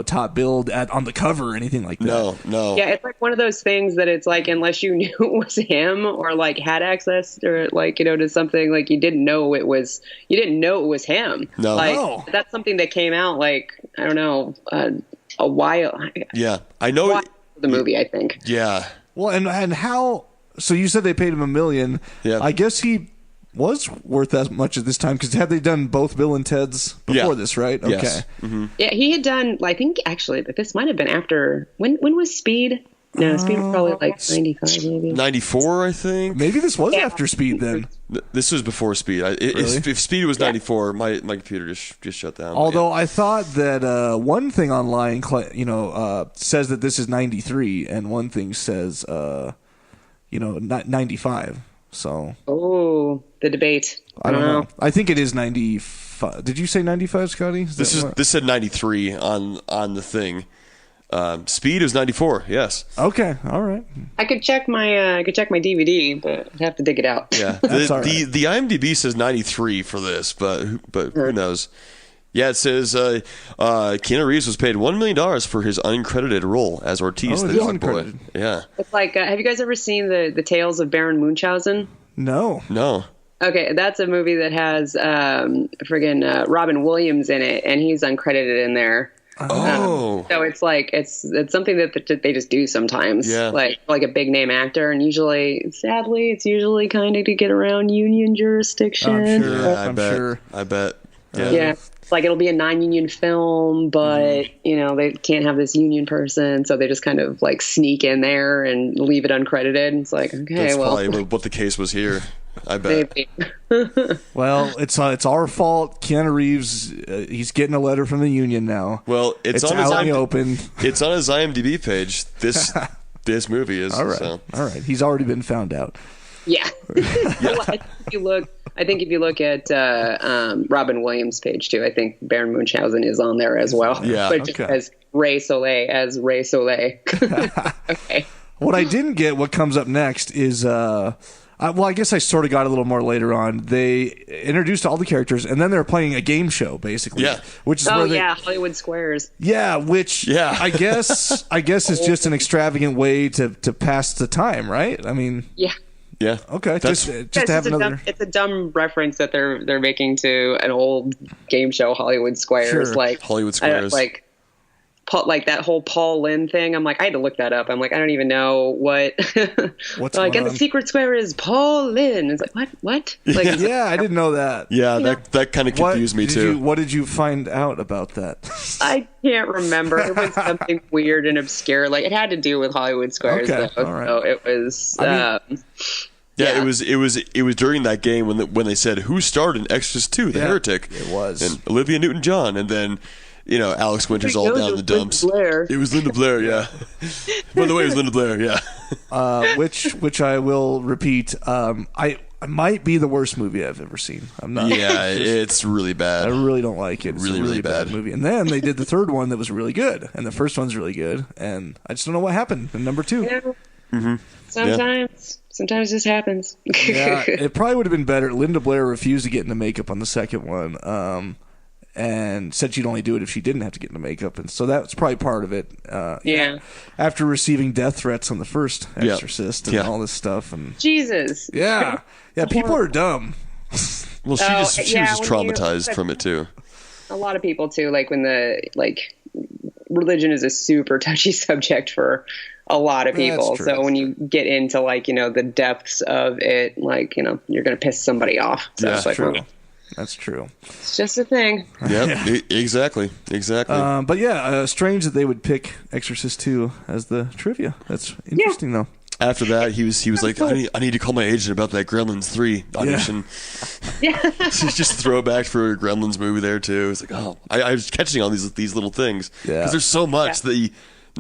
top billed on the cover or anything like that. No. Yeah, it's like one of those things that it's like unless you knew it was him or had access or to something you didn't know it was him. No. That's something that came out I don't know a while. Yeah, I know The movie, I think. Yeah. Well, and how? So you said they paid him $1 million. Yeah. I guess he was worth as much at this time because had they done both Bill and Ted's before this, right? Okay. Yes. Mm-hmm. Yeah, he had done. I think actually this might have been after. When was Speed? No, Speed was probably 95, maybe 94, I think. Maybe this was after Speed then. This was before Speed. If Speed was 94, my computer just shut down. Although I thought that one thing online, says that this is 93, and one thing says, 95. So. Oh, the debate. I don't know. I think it is 95. Did you say 95, Scotty? This said 93 on the thing. Speed is 94. Yes. Okay. All right. I could check my DVD, but I'd have to dig it out. Yeah. That's all right. The IMDb says 93 for this, but who knows? Yeah, it says Keanu Reeves was paid $1 million for his uncredited role as Ortiz, the dog boy. uncredited. Yeah. It's have you guys ever seen the Tales of Baron Munchausen? No. Okay, that's a movie that has Robin Williams in it, and he's uncredited in there. Oh. So it's it's something that they just do sometimes. Yeah. Like a big name actor, and sadly, it's usually kind of to get around union jurisdiction. I'm sure. Yeah, I bet. Yeah. Like it'll be a non-union film, but they can't have this union person, so they just kind of like sneak in there and leave it uncredited. It's like, okay, That's well, probably what the case was here. I bet. maybe. Well, it's our fault. Keanu Reeves, he's getting a letter from the union now. Well, it's on out his in the open. It's on his IMDb page. This movie is. All right, So. all right. He's already been found out. Yeah. Well, I think if you look at Robin Williams' page too, I think Baron Munchausen is on there as well. Yeah. But just Okay. as Ray Soleil. Okay. What I didn't get, what comes up next, is I guess I sort of got a little more later on. They introduced all the characters, and then they're playing a game show, basically. Yeah. Which is where they, Hollywood Squares. yeah, which Yeah. I guess is just an extravagant way to pass the time, right? I mean, Yeah. Yeah. okay, That's- just to have another. It's a dumb reference that they're making to an old game show, Hollywood Squares. Sure. Like Hollywood I don't- Squares. like that whole Paul Lynn thing. I'm like, I had to look that up. I'm like, I don't even know what. What's like, going and the on? secret square is Paul Lynn. It's like, what? Like, Yeah, I didn't know that. Yeah, that kind of confused me too. What did you find out about that? I can't remember. It was something weird and obscure. Like it had to do with Hollywood Squares, Okay, though. all right. So it was. Yeah, Yeah. it was during that game when they said who starred in Exorcist 2, The Yeah, Heretic. it was. And Olivia Newton-John, and then Alex Winter's all down in the dumps. Blair. It was Linda Blair, yeah. By the way, it was Linda Blair, yeah. Which I will repeat. I might be the worst movie I've ever seen. I'm not. Yeah, it's really I bad. really don't like it. It's Really, a really really bad bad. movie. And then they did the third one that was really good, and the first one's really good, and I just don't know what happened in number 2. Yeah. Sometimes this happens. Yeah, it probably would have been better. Linda Blair refused to get into makeup on the second one, and said she'd only do it if she didn't have to get into makeup, and so that's probably part of it. Yeah. After receiving death threats on the first Yeah. Exorcist and Yeah. all this stuff, and Jesus. yeah, people are dumb. Well, she Oh, was just yeah, when you- traumatized from it too. A lot of people too, like when religion is a super touchy subject for a lot of people. true. So when you get into the depths of it, you're going to piss somebody off. So Yeah, it's like, true. well, That's true. it's just a thing. Yep, exactly. But yeah, strange that they would pick Exorcist 2 as the trivia. That's interesting, though. After that, he was like, I need to call my agent about that Gremlins 3 audition. Yeah. It's just a throwback for a Gremlins movie there too. It's like, oh, I was catching all these little things Yeah. because there's so much that you.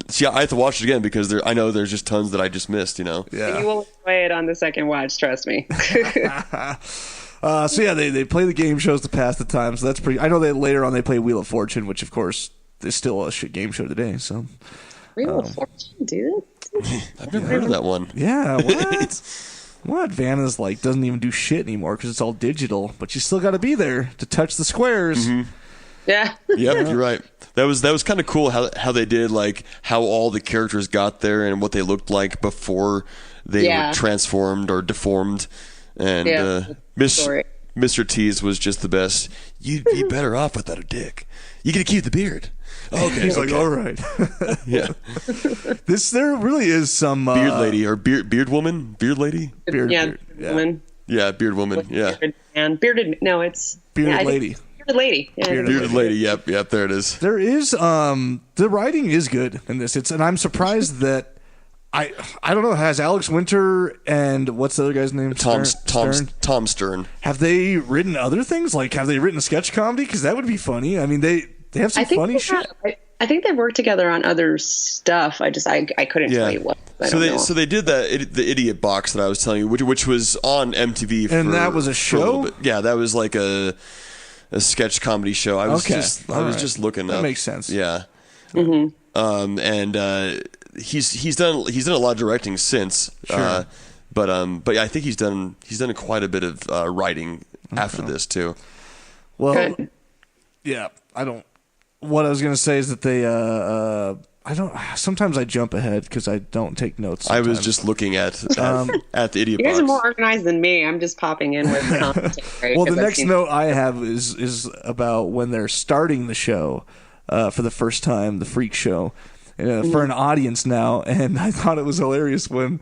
See, I have to watch it again because I know there's just tons that I just missed. And you Yeah. will enjoy it on the second watch, trust me. So yeah, they play the game shows to pass the time. So that's pretty. I know that later on they play Wheel of Fortune, which of course is still a shit game show today. So Real Fortune, dude. I've never heard of that one. yeah, what? What? Vanna's doesn't even do shit anymore because it's all digital, but you still got to be there to touch the squares. Yeah. Yep, you're right. That was kind of cool how they did how all the characters got there and what they looked like before they were transformed or deformed. And Yeah. Mr. Tease was just the best. You'd be better off without a dick. You get to keep the beard. Okay, He's like, okay. all right. Yeah, There really is some beard lady or beard woman, beard lady. beard, Yeah. beard, Woman. Yeah, beard woman. Yeah, Bearded man. Bearded. No, it's Bearded I think- lady. Bearded lady. Yeah. bearded lady. Yep, there it is. There is the writing is good in this. And I'm surprised that I don't know, has Alex Winter and what's the other guy's name? Tom Stern? Stern. Have they written other things? Have they written a sketch comedy? Because that would be funny. I mean, they have some funny they shit. have. I think they've worked together on other stuff. I couldn't tell you what. I don't know. So they did the Idiot Box that I was telling you, which was on MTV. And that was a for show? little bit. Yeah, that was like a sketch comedy show. I was Okay. just All right. just looking That up. makes sense. Yeah. Mm-hmm. And he's done a lot of directing since. Sure. But I think he's done quite a bit of writing after this too. Well, Good. yeah, what I was going to say is that they, sometimes I jump ahead because I don't take notes. I was sometimes. just looking at the Idiot You guys Box. are more organized than me. I'm just popping in with commentary. Well, the 'cause I've next seen- note I have is about when they're starting the show for the first time, the Freak Show, for an audience now, and I thought it was hilarious when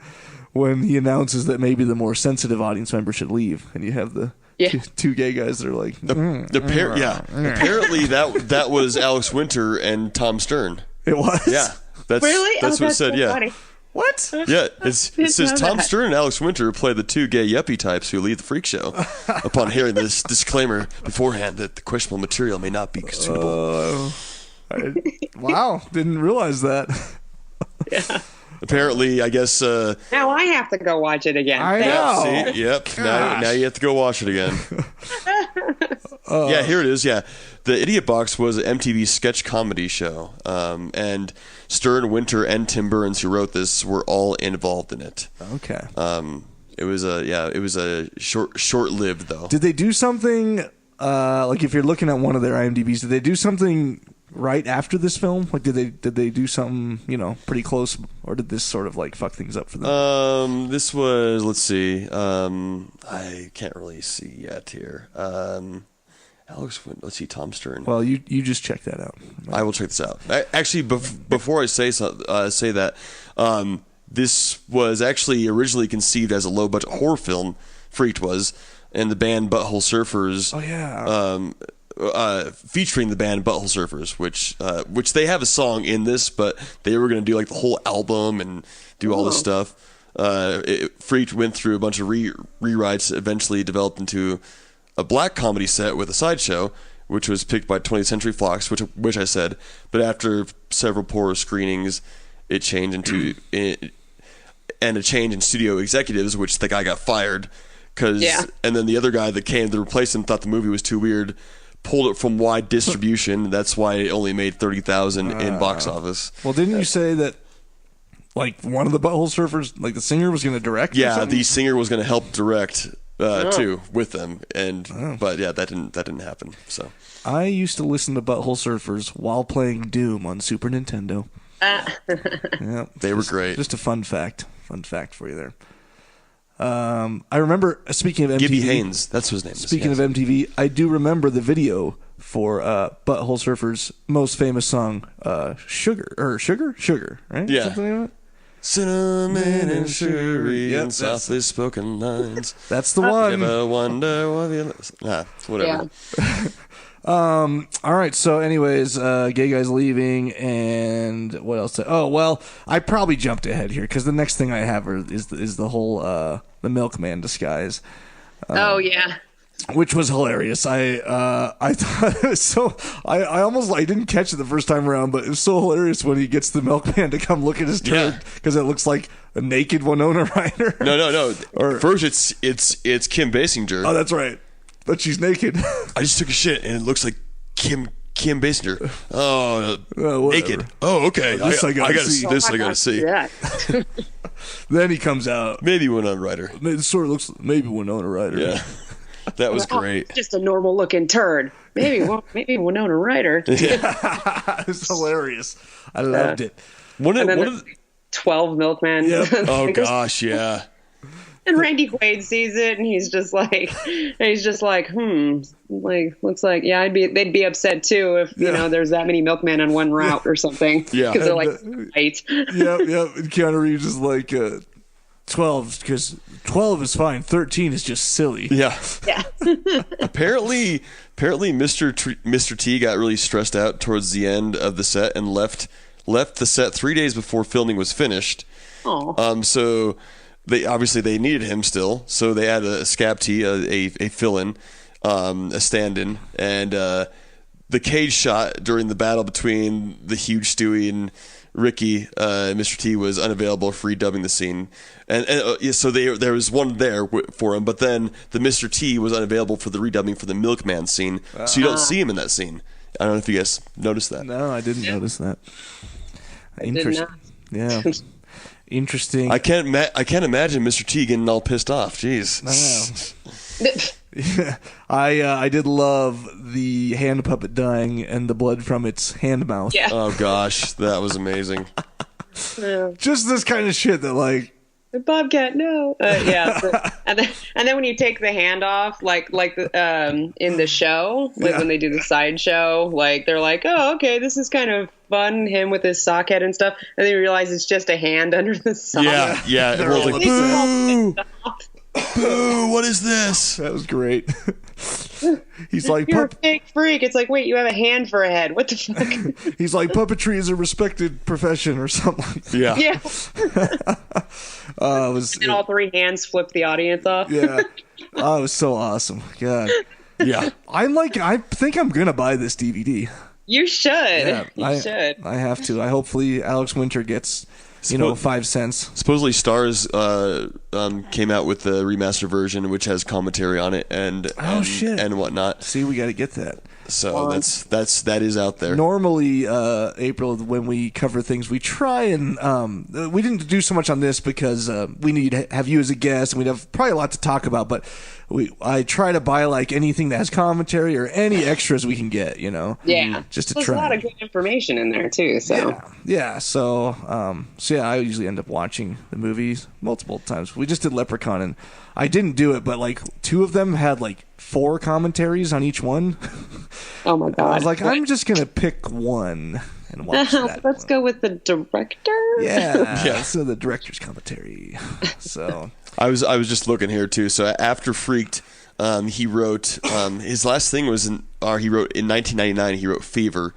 he announces that maybe the more sensitive audience member should leave, and you have the Yeah. Two gay guys that are like, Apparently that was Alex Winter and Tom Stern. it was. Yeah, that's Really? That's what it said. so Yeah. funny. What? Yeah, it says know Tom that. Stern and Alex Winter play the two gay yuppie types who leave the freak show. Upon hearing this disclaimer beforehand that the questionable material may not be suitable. Wow, didn't realize that. Yeah. Apparently, I guess. Now I have to go watch it again. I know. See, yep. Now you have to go watch it again. Yeah, here it is. Yeah, the Idiot Box was an MTV sketch comedy show, and Stern, Winter, and Tim Burns, who wrote this, were all involved in it. Okay. It was a short-lived though. Did they do something? Like, if you're looking at one of their IMDb's, did they do something right after this film? Like, did they do something, pretty close, or did this sort of like fuck things up for them? This was, let's see. I can't really see yet here. Let's see, Tom Stern. Well, you just check that out. I will check this out. Actually, before I say that, this was actually originally conceived as a low-budget horror film. Freaked was, and the band Butthole Surfers. Oh yeah. Featuring the band Butthole Surfers, which they have a song in this, but they were going to do like the whole album and do all this stuff. Freaked went through a bunch of rewrites, eventually developed into a black comedy set with a sideshow, which was picked by 20th Century Fox, which I said. But after several poor screenings, it changed into and a change in studio executives, which the guy got fired. And then the other guy that came to replace him thought the movie was too weird, pulled it from wide distribution. That's why it only made 30,000 in box office. Well, didn't you say that, like, one of the Butthole Surfers, like the singer, was going to direct? Yeah, the singer was going to help direct too with them, but yeah, that didn't happen. So I used to listen to Butthole Surfers while playing Doom on Super Nintendo. Yeah, they were great. Just a fun fact for you there. I remember, speaking of MTV, Gibby Haynes, that's his name. Speaking of MTV, I do remember the video for Butthole Surfers' most famous song, Sugar, right? Yeah. Something like that? Cinnamon and sugary Yep, and softly spoken lines. That's the one. Ever wonder what whatever. Yeah. All right. So, anyways, gay guys leaving, and what else? Oh, well, I probably jumped ahead here because the next thing I have is the whole the milkman disguise. Oh yeah. Which was hilarious. I thought it was so. I didn't catch it the first time around, but it was so hilarious when he gets the milkman to come look at his turd because it looks like a naked Winona Ryder. No. First, it's Kim Basinger. Oh, that's right. But she's naked. I just took a shit and it looks like Kim Basinger. Oh, naked. Oh, okay. This I gotta see. This I gotta see. Yeah. Then he comes out. Maybe Winona Ryder. It sort of looks maybe Winona Ryder. Yeah. That was great. Just a normal looking turd. Maybe Winona Ryder. It's hilarious. I loved it. One of 12 milkmen. Yep. Oh gosh, yeah. And Randy Quaid sees it, and he's just like, looks like, yeah, they'd be upset too if there's that many milkmen on one route or something. Yeah, because they're like 8. Yep. And Keanu Reeves is like 12 because 12 is fine. 13 is just silly. Yeah. Yeah. Apparently, Mr. T got really stressed out towards the end of the set and left the set 3 days before filming was finished. Oh. So they needed him still, so they had a scab T, a fill-in, a stand-in, and the cage shot during the battle between the huge Stewie and Ricky, Mr. T was unavailable for redubbing the scene, and so there was one there for him, but then the Mr. T was unavailable for the redubbing for the Milkman scene, so you don't see him in that scene. I don't know if you guys noticed that. No, I didn't notice that. Interesting. Yeah. Interesting. I can't imagine Mr. T getting all pissed off. Jeez. Yeah. I did love the hand puppet dying and the blood from its hand mouth. Yeah. Oh gosh, that was amazing. Just this kind of shit that like The Bobcat, no. Yeah. and then when you take the hand off, like in the show, when they do the sideshow, like they're like, oh, okay, this is kind of fun, him with his sock head and stuff. And then you realize it's just a hand under the sock. Yeah. Everyone's like, boo! Boo! What is this? That was great. He's like, You're a big freak. It's like, wait, you have a hand for a head. What the fuck? he's like, puppetry is a respected profession or something. Yeah. Yeah. And all three hands flip the audience off. Yeah. Oh, it was so awesome. God. Yeah. I think I'm gonna buy this DVD. You should. Yeah, You should. I have to. Hopefully Alex Winter gets 5 cents. Supposedly, Stars came out with the remastered version, which has commentary on it and shit and whatnot. See, we got to get that. So that is out there. Normally, April, when we cover things, we try and we didn't do so much on this because we need to have you as a guest, and we'd have probably a lot to talk about. But I try to buy like anything that has commentary or any extras we can get. Yeah, just to There's try. a lot of good information in there too. So yeah. So I usually end up watching the movies multiple times. We just did Leprechaun, and I didn't do it, but like 2 of them had like 4 commentaries on each one. Oh my god! I was like, I'm just gonna pick one and watch that. Let's go with the director. Yeah. So the director's commentary. So I was just looking here too. So after Freaked, he wrote his last thing was he wrote in 1999. He wrote Fever,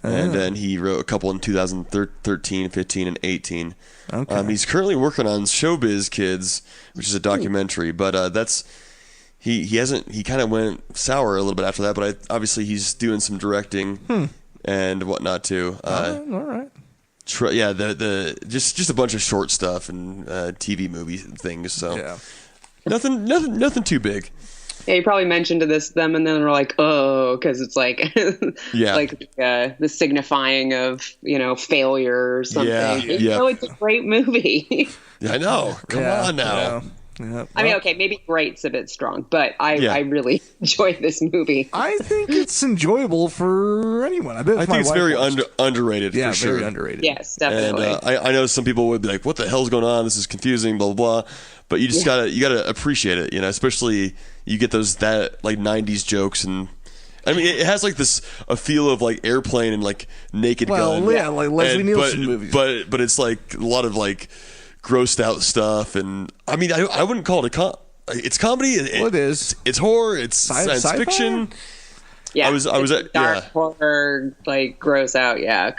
and then he wrote a couple in 2013, 15, and 18. Okay. He's currently working on Showbiz Kids, which is a documentary, but that's. He kind of went sour a little bit after that, but obviously he's doing some directing and whatnot too. all right. Just a bunch of short stuff and TV movie things. So Yeah. nothing too big. Yeah, you probably mentioned them, and then we're like, oh, because it's like, like the signifying of failure or something. Yeah. It's a great movie. Yeah, I know. Come on now. Yeah. I mean, okay, maybe great's a bit strong, but I really enjoyed this movie. I think it's enjoyable for anyone. I think it's very underrated. Yeah, for sure. very underrated. Yes, definitely. And I know some people would be like, "What the hell's going on? This is confusing." Blah blah blah. But you just gotta appreciate it. Especially you get that like '90s jokes, and I mean it has like a feel of like Airplane and like Naked Gun. Yeah, like Leslie Nielsen movies. But it's like a lot of like grossed out stuff, and I mean I wouldn't call it it's comedy. It is. It's horror. It's science sci-fi? fiction. Yeah, I was at dark horror, like gross out. Yeah,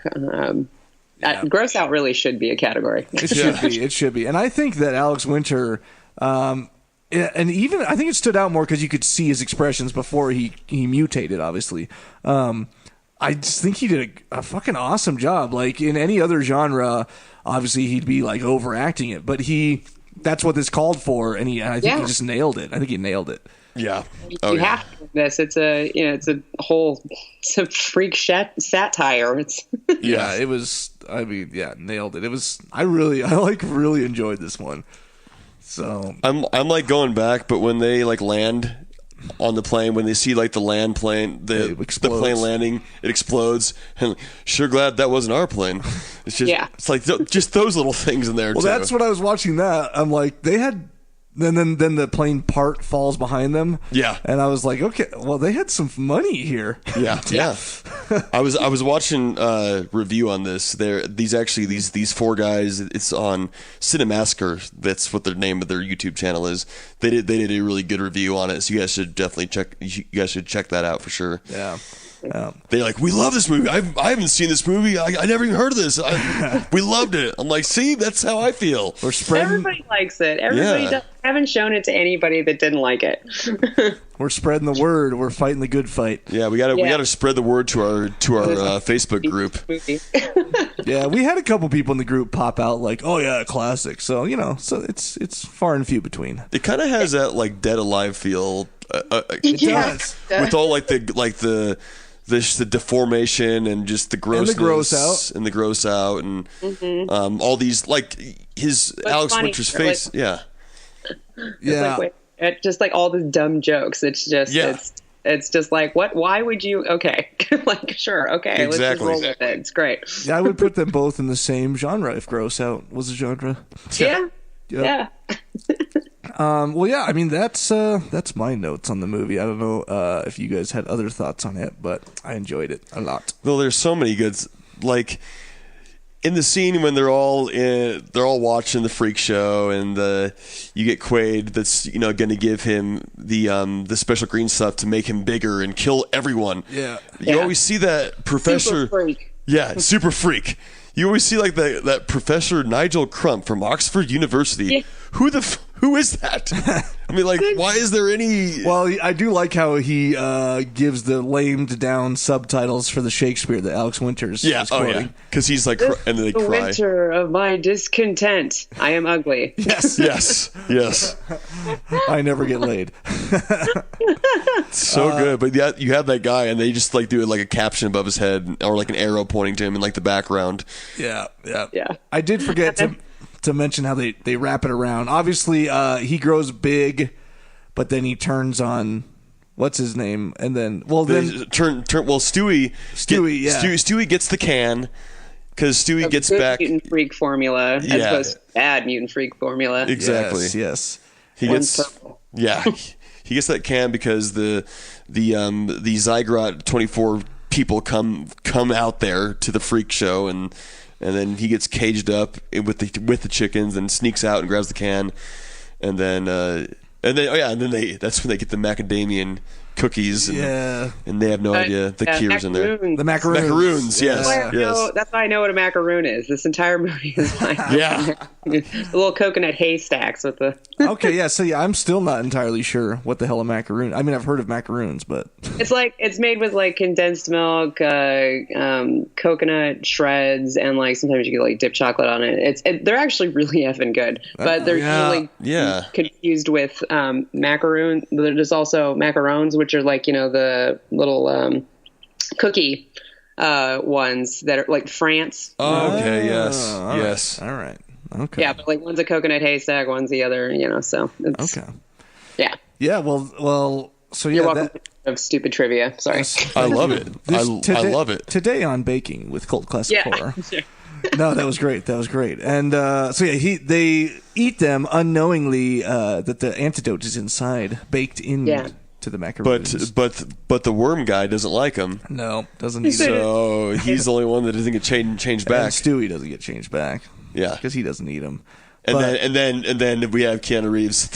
gross out really should be a category. It should be. And I think that Alex Winter, and even I think it stood out more because you could see his expressions before he mutated. Obviously, I just think he did a fucking awesome job. Like in any other genre, obviously he'd be like overacting it, but that's what this called for, and I think he just nailed it. I think he nailed it. Yeah. You have to do this. It's a freak satire. It was. I mean, nailed it. It was. I really enjoyed this one. So I'm like going back, but when they like land on the plane, when they see like the plane, the plane landing, it explodes. And sure glad that wasn't our plane. It's just it's like just those little things in there. Well, that's what I was watching. That I'm like they had. Then the plane part falls behind them. Yeah. And I was like, okay, well they had some money here. Yeah. I was watching a review on this. These 4 guys. It's on Cinemassacre. That's what the name of their YouTube channel is. They did a really good review on it. So you guys should definitely check that out for sure. Yeah. They're like, we love this movie. I haven't seen this movie. I never even heard of this. We loved it. I'm like, see, that's how I feel. Everybody likes it. Everybody does. I haven't shown it to anybody that didn't like it. We're spreading the word. We're fighting the good fight. Yeah, we gotta spread the word to our Facebook group. Yeah, we had a couple people in the group pop out like, "Oh yeah, classic." So it's far and few between. It kind of has that like Dead Alive feel. It does with all the deformation and just the grossness and the gross out and all these like Alex Winter's face. Yeah. It's just like all the dumb jokes. It's just it's just like what? Why would you? Okay, like sure, okay, exactly. Let's just roll with it. It's great. Yeah, I would put them both in the same genre if gross out was a genre. Yeah. Well, yeah. I mean, that's my notes on the movie. I don't know if you guys had other thoughts on it, but I enjoyed it a lot. Well, there's so many good like. in the scene when they're all watching the freak show, and you get Quaid that's going to give him the special green stuff to make him bigger and kill everyone. Yeah. You always see that Professor. Super freak. Yeah, super freak. You always see like that Professor Nigel Crump from Oxford University. Yeah. Who is that? I mean, like, why is there any? Well, I do like how he gives the lamed down subtitles for the Shakespeare that Alex Winters is quoting. Because he's like, and then they The cry. winter of my discontent. I am ugly. Yes. Yes. I never get laid. So good, but yeah, you have that guy, and they just like do it like a caption above his head, or like an arrow pointing to him in like the background. Yeah. Yeah. I did forget to mention how they wrap it around. Obviously, he grows big, but then he turns on what's his name, and then Stewie. Stewie gets the can because Stewie gets good back mutant freak formula as opposed to bad mutant freak formula. exactly. Yes. He gets purple. he gets that can because the Zygote 24 people come out there to the freak show, and then he gets caged up with the chickens and sneaks out and grabs the can, and then that's when they get the macadamian cookies, and they have no idea the cure's in there. The macaroons. Macaroons, yes. That's why I know what a macaroon is. This entire movie is like the little coconut haystacks with the. Okay, yeah. So I'm still not entirely sure what the hell a macaroon. I mean, I've heard of macaroons, but it's made with like condensed milk, coconut shreds, and like sometimes you get like dipped chocolate on it. They're actually really effing good, but they're usually confused with macaroon. There's also macarons, which are like the little cookie ones that are like France. Oh, okay. Yes. All right. Okay. Yeah, but like one's a coconut haystack, one's the other. So it's, okay. Yeah. Yeah. Well. So You're welcome of stupid trivia. Sorry. I love it. I love it. Today on Baking with Cult Classic Horror. Sure. No, that was great. And they eat them unknowingly that the antidote is inside, baked in to the macaroons. But the worm guy doesn't like him. No, doesn't either. So he's the only one that doesn't get changed back. And Stewie doesn't get changed back. Yeah, because he doesn't eat him. And then we have Keanu Reeves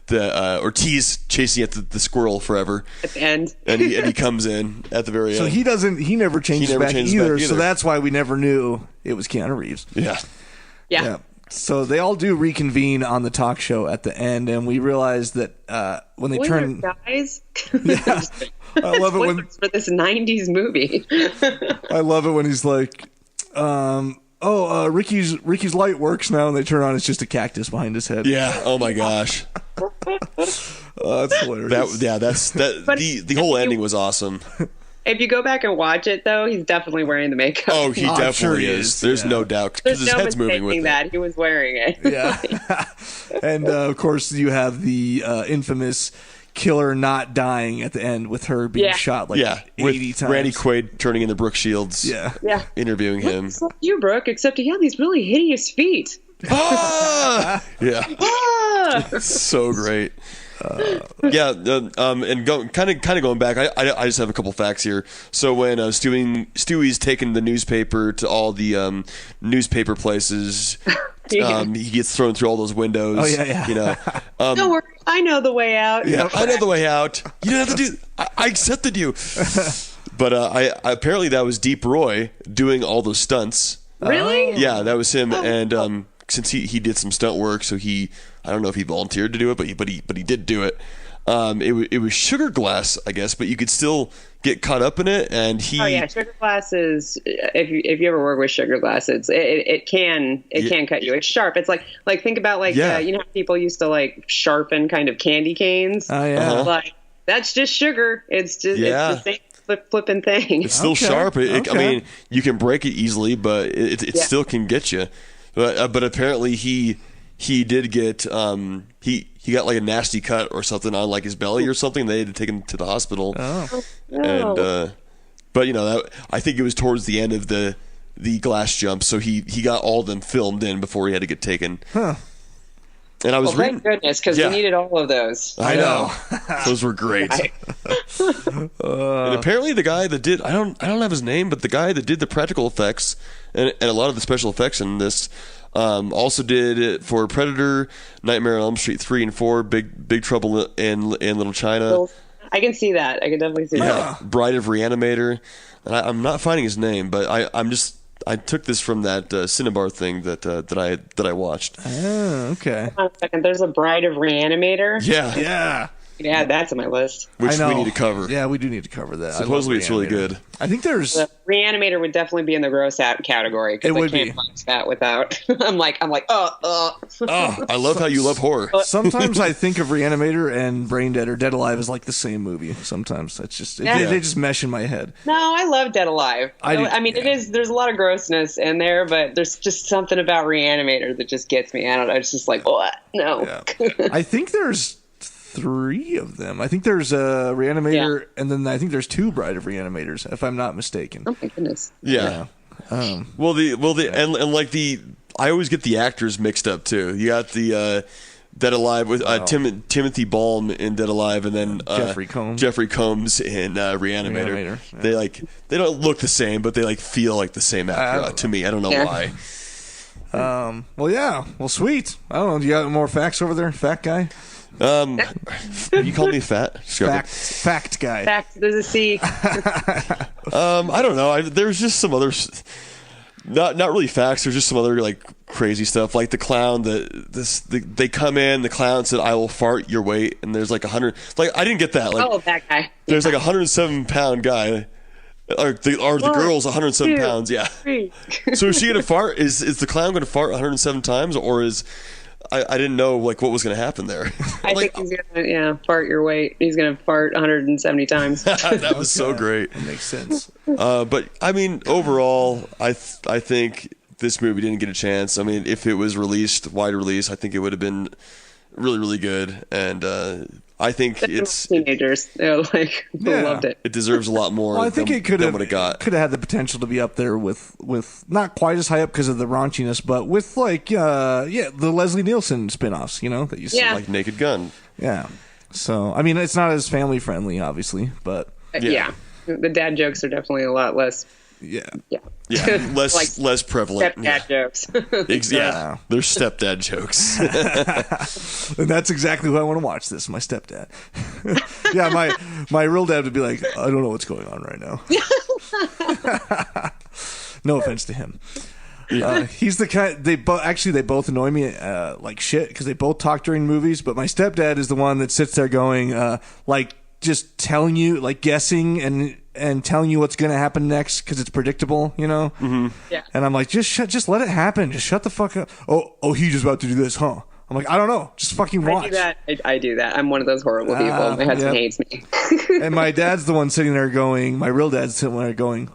Ortiz chasing at the squirrel forever at the end, and he comes in at the very end. So he never changes back either. So that's why we never knew it was Keanu Reeves. Yeah. So they all do reconvene on the talk show at the end, and we realize that when they turn guys. I love it when for this '90s movie. I love it when he's like. Ricky's light works now, and they turn on. It's just a cactus behind his head. Yeah. Oh my gosh. That's hilarious. The whole ending was awesome. If you go back and watch it, though, he's definitely wearing the makeup. Oh, he definitely is. There's no doubt because his head's moving with that. He was wearing it. Yeah. And of course, you have the infamous killer not dying at the end with her being shot 80 times. Randy Quaid turning into Brooke Shields. Yeah. Interviewing him. Looks like you, Brooke, except he had these really hideous feet. Yeah. So great. And kind of going back, I just have a couple facts here. So when Stewie's taken the newspaper to all the newspaper places, he gets thrown through all those windows. Oh yeah. Don't worry, I know the way out. Yeah, I know the way out. You don't have to do. I accepted you. But apparently that was Deep Roy doing all those stunts. Really? Yeah, that was him. And since he did some stunt work, so I don't know if he volunteered to do it, but he did do it. It was sugar glass, I guess, but you could still get caught up in it. And sugar glass is if you ever work with sugar glass, it can cut you. It's sharp. It's like think about you know how people used to like sharpen kind of candy canes. Oh yeah, like that's just sugar. It's just it's the same flipping thing. It's still sharp. I mean, you can break it easily, but it still can get you. But apparently he did get he got like a nasty cut or something on like his belly or something. They had to take him to the hospital. Oh. And but I think it was towards the end of the glass jump, so he got all of them filmed in before he had to get taken. Huh. And I was Well, reading. thank goodness, because Yeah. we needed all of those. I know. Those were great. And apparently the guy that did I don't have his name, but the guy that did the practical effects and a lot of the special effects in this also did it for Predator, Nightmare on Elm Street 3 and 4, Big Trouble in Little China. Well, I can see that. I can definitely see that. Bride of Reanimator. And I'm not finding his name, but I took this from that Cinebar thing that I watched. Oh, okay. Hold on a second. There's a Bride of Reanimator. Yeah. Yeah. Yeah, that's on my list. Which I know. we need to cover. Yeah, we do need to cover that. I love Supposedly it's really Reanimator. good. I think there's. The Reanimator would definitely be in the gross out category It because I would can't be. watch that without. I'm like, Oh, I love how you love horror. Sometimes I think of Reanimator and Brain Dead or Dead Alive as like the same movie. Sometimes that's just Yeah. they just mesh in my head. No, I love Dead Alive. I mean, do, it is. There's a lot of grossness in there, but there's just something about Reanimator that just gets me. I don't know. It's just like, what? No. Yeah. I think there's 3 of them. I think there's a Reanimator, and then I think there's 2 Bride of Reanimators, if I'm not mistaken. Oh my goodness. Yeah. I always get the actors mixed up too. You got the Dead Alive with Timothy Balm in Dead Alive, and then Jeffrey Combs. in Reanimator. Yeah. They don't look the same, but they feel like the same actor to me. I don't know why. Well, yeah. Well, sweet. I don't know. Do you got more facts over there, fat guy? You called me fat? Fact guy. Back to the sea. I don't know. There's just some other, not really facts. There's just some other crazy stuff, like the clown. They come in. The clown said, "I will fart your weight," and there's 100. I didn't get that. That guy. There's a 107-pound guy. Or the girl's 107 pounds, yeah. 3. So is she gonna fart? Is the clown gonna fart 107 times, or is I didn't know what was gonna happen there. I think he's gonna fart your weight. He's gonna fart 170 times. That was so great. That makes sense. But I mean, overall, I think this movie didn't get a chance. I mean, if it was released wide release, I think it would have been really, really good. And I think it's teenagers. They loved it. It deserves a lot more. Well, I think it could have what it got. Could have had the potential to be up there with not quite as high up because of the raunchiness, but with the Leslie Nielsen spinoffs, that you see. Yeah. Like Naked Gun. Yeah. So I mean, it's not as family friendly, obviously, but Yeah. The dad jokes are definitely a lot less. yeah. Yeah. Yeah, less prevalent. Stepdad jokes. Yeah, they're stepdad jokes. And that's exactly who I want to watch this. My stepdad. Yeah, my real dad would be like, I don't know what's going on right now. No offense to him. He's the kind they both annoy me like shit because they both talk during movies. But my stepdad is the one that sits there going just telling you, guessing and telling you what's going to happen next because it's predictable, Mm-hmm. Yeah. And I'm like, just let it happen. Just shut the fuck up. Oh, he's just about to do this, huh? I'm like, I don't know. Just fucking watch. I do that. I do that. I'm one of those horrible people. My husband hates me. And my dad's the one sitting there going, my real dad's sitting there going,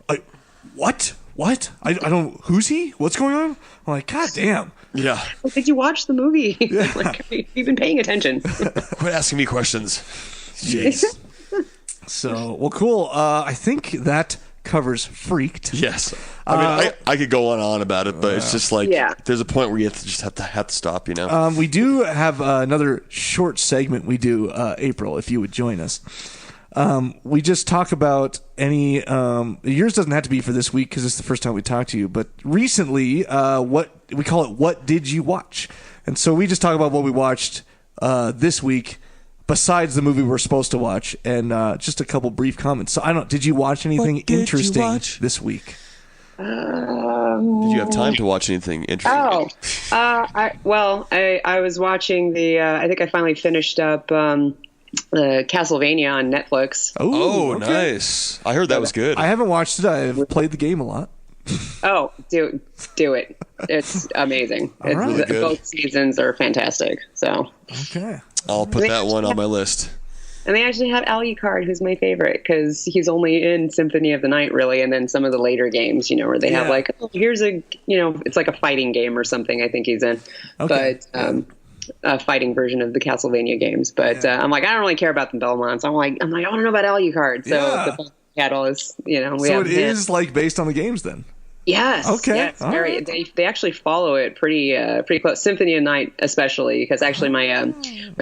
what? I don't, who's he? What's going on? I'm like, God damn. Yeah. Did you watch the movie? You've been paying attention. Quit asking me questions. Jeez. So, well, cool. I think that covers Freaked. Yes. I mean, I could go on about it, but it's just there's a point where you have to stop, We do have another short segment we do, April, if you would join us. We just talk about any yours doesn't have to be for this week because it's the first time we talked to you, but recently what we call it what did you watch? And so we just talk about what we watched this week besides the movie we're supposed to watch, and just a couple brief comments. So did you watch anything interesting this week? Did you have time to watch anything interesting? I was watching I think I finally finished up Castlevania on Netflix. Oh, okay. Nice. I heard that was good. I haven't watched it. I've played the game a lot. Oh, do it. It's amazing. right. Both seasons are fantastic. So Okay. I'll put that one on my list. And they actually have Alucard, who's my favorite, because he's only in Symphony of the Night, really, and then some of the later games, where they have here's it's like a fighting game or something I think he's in. Okay. But a fighting version of the Castlevania games. But I'm like, I don't really care about the Belmonts. I'm like, I want to know about Alucard. So the cattle is, we So have it is based on the games then. Yes. Okay. Yes. All Very. right. They actually follow it pretty close. Symphony of Night, especially, because actually my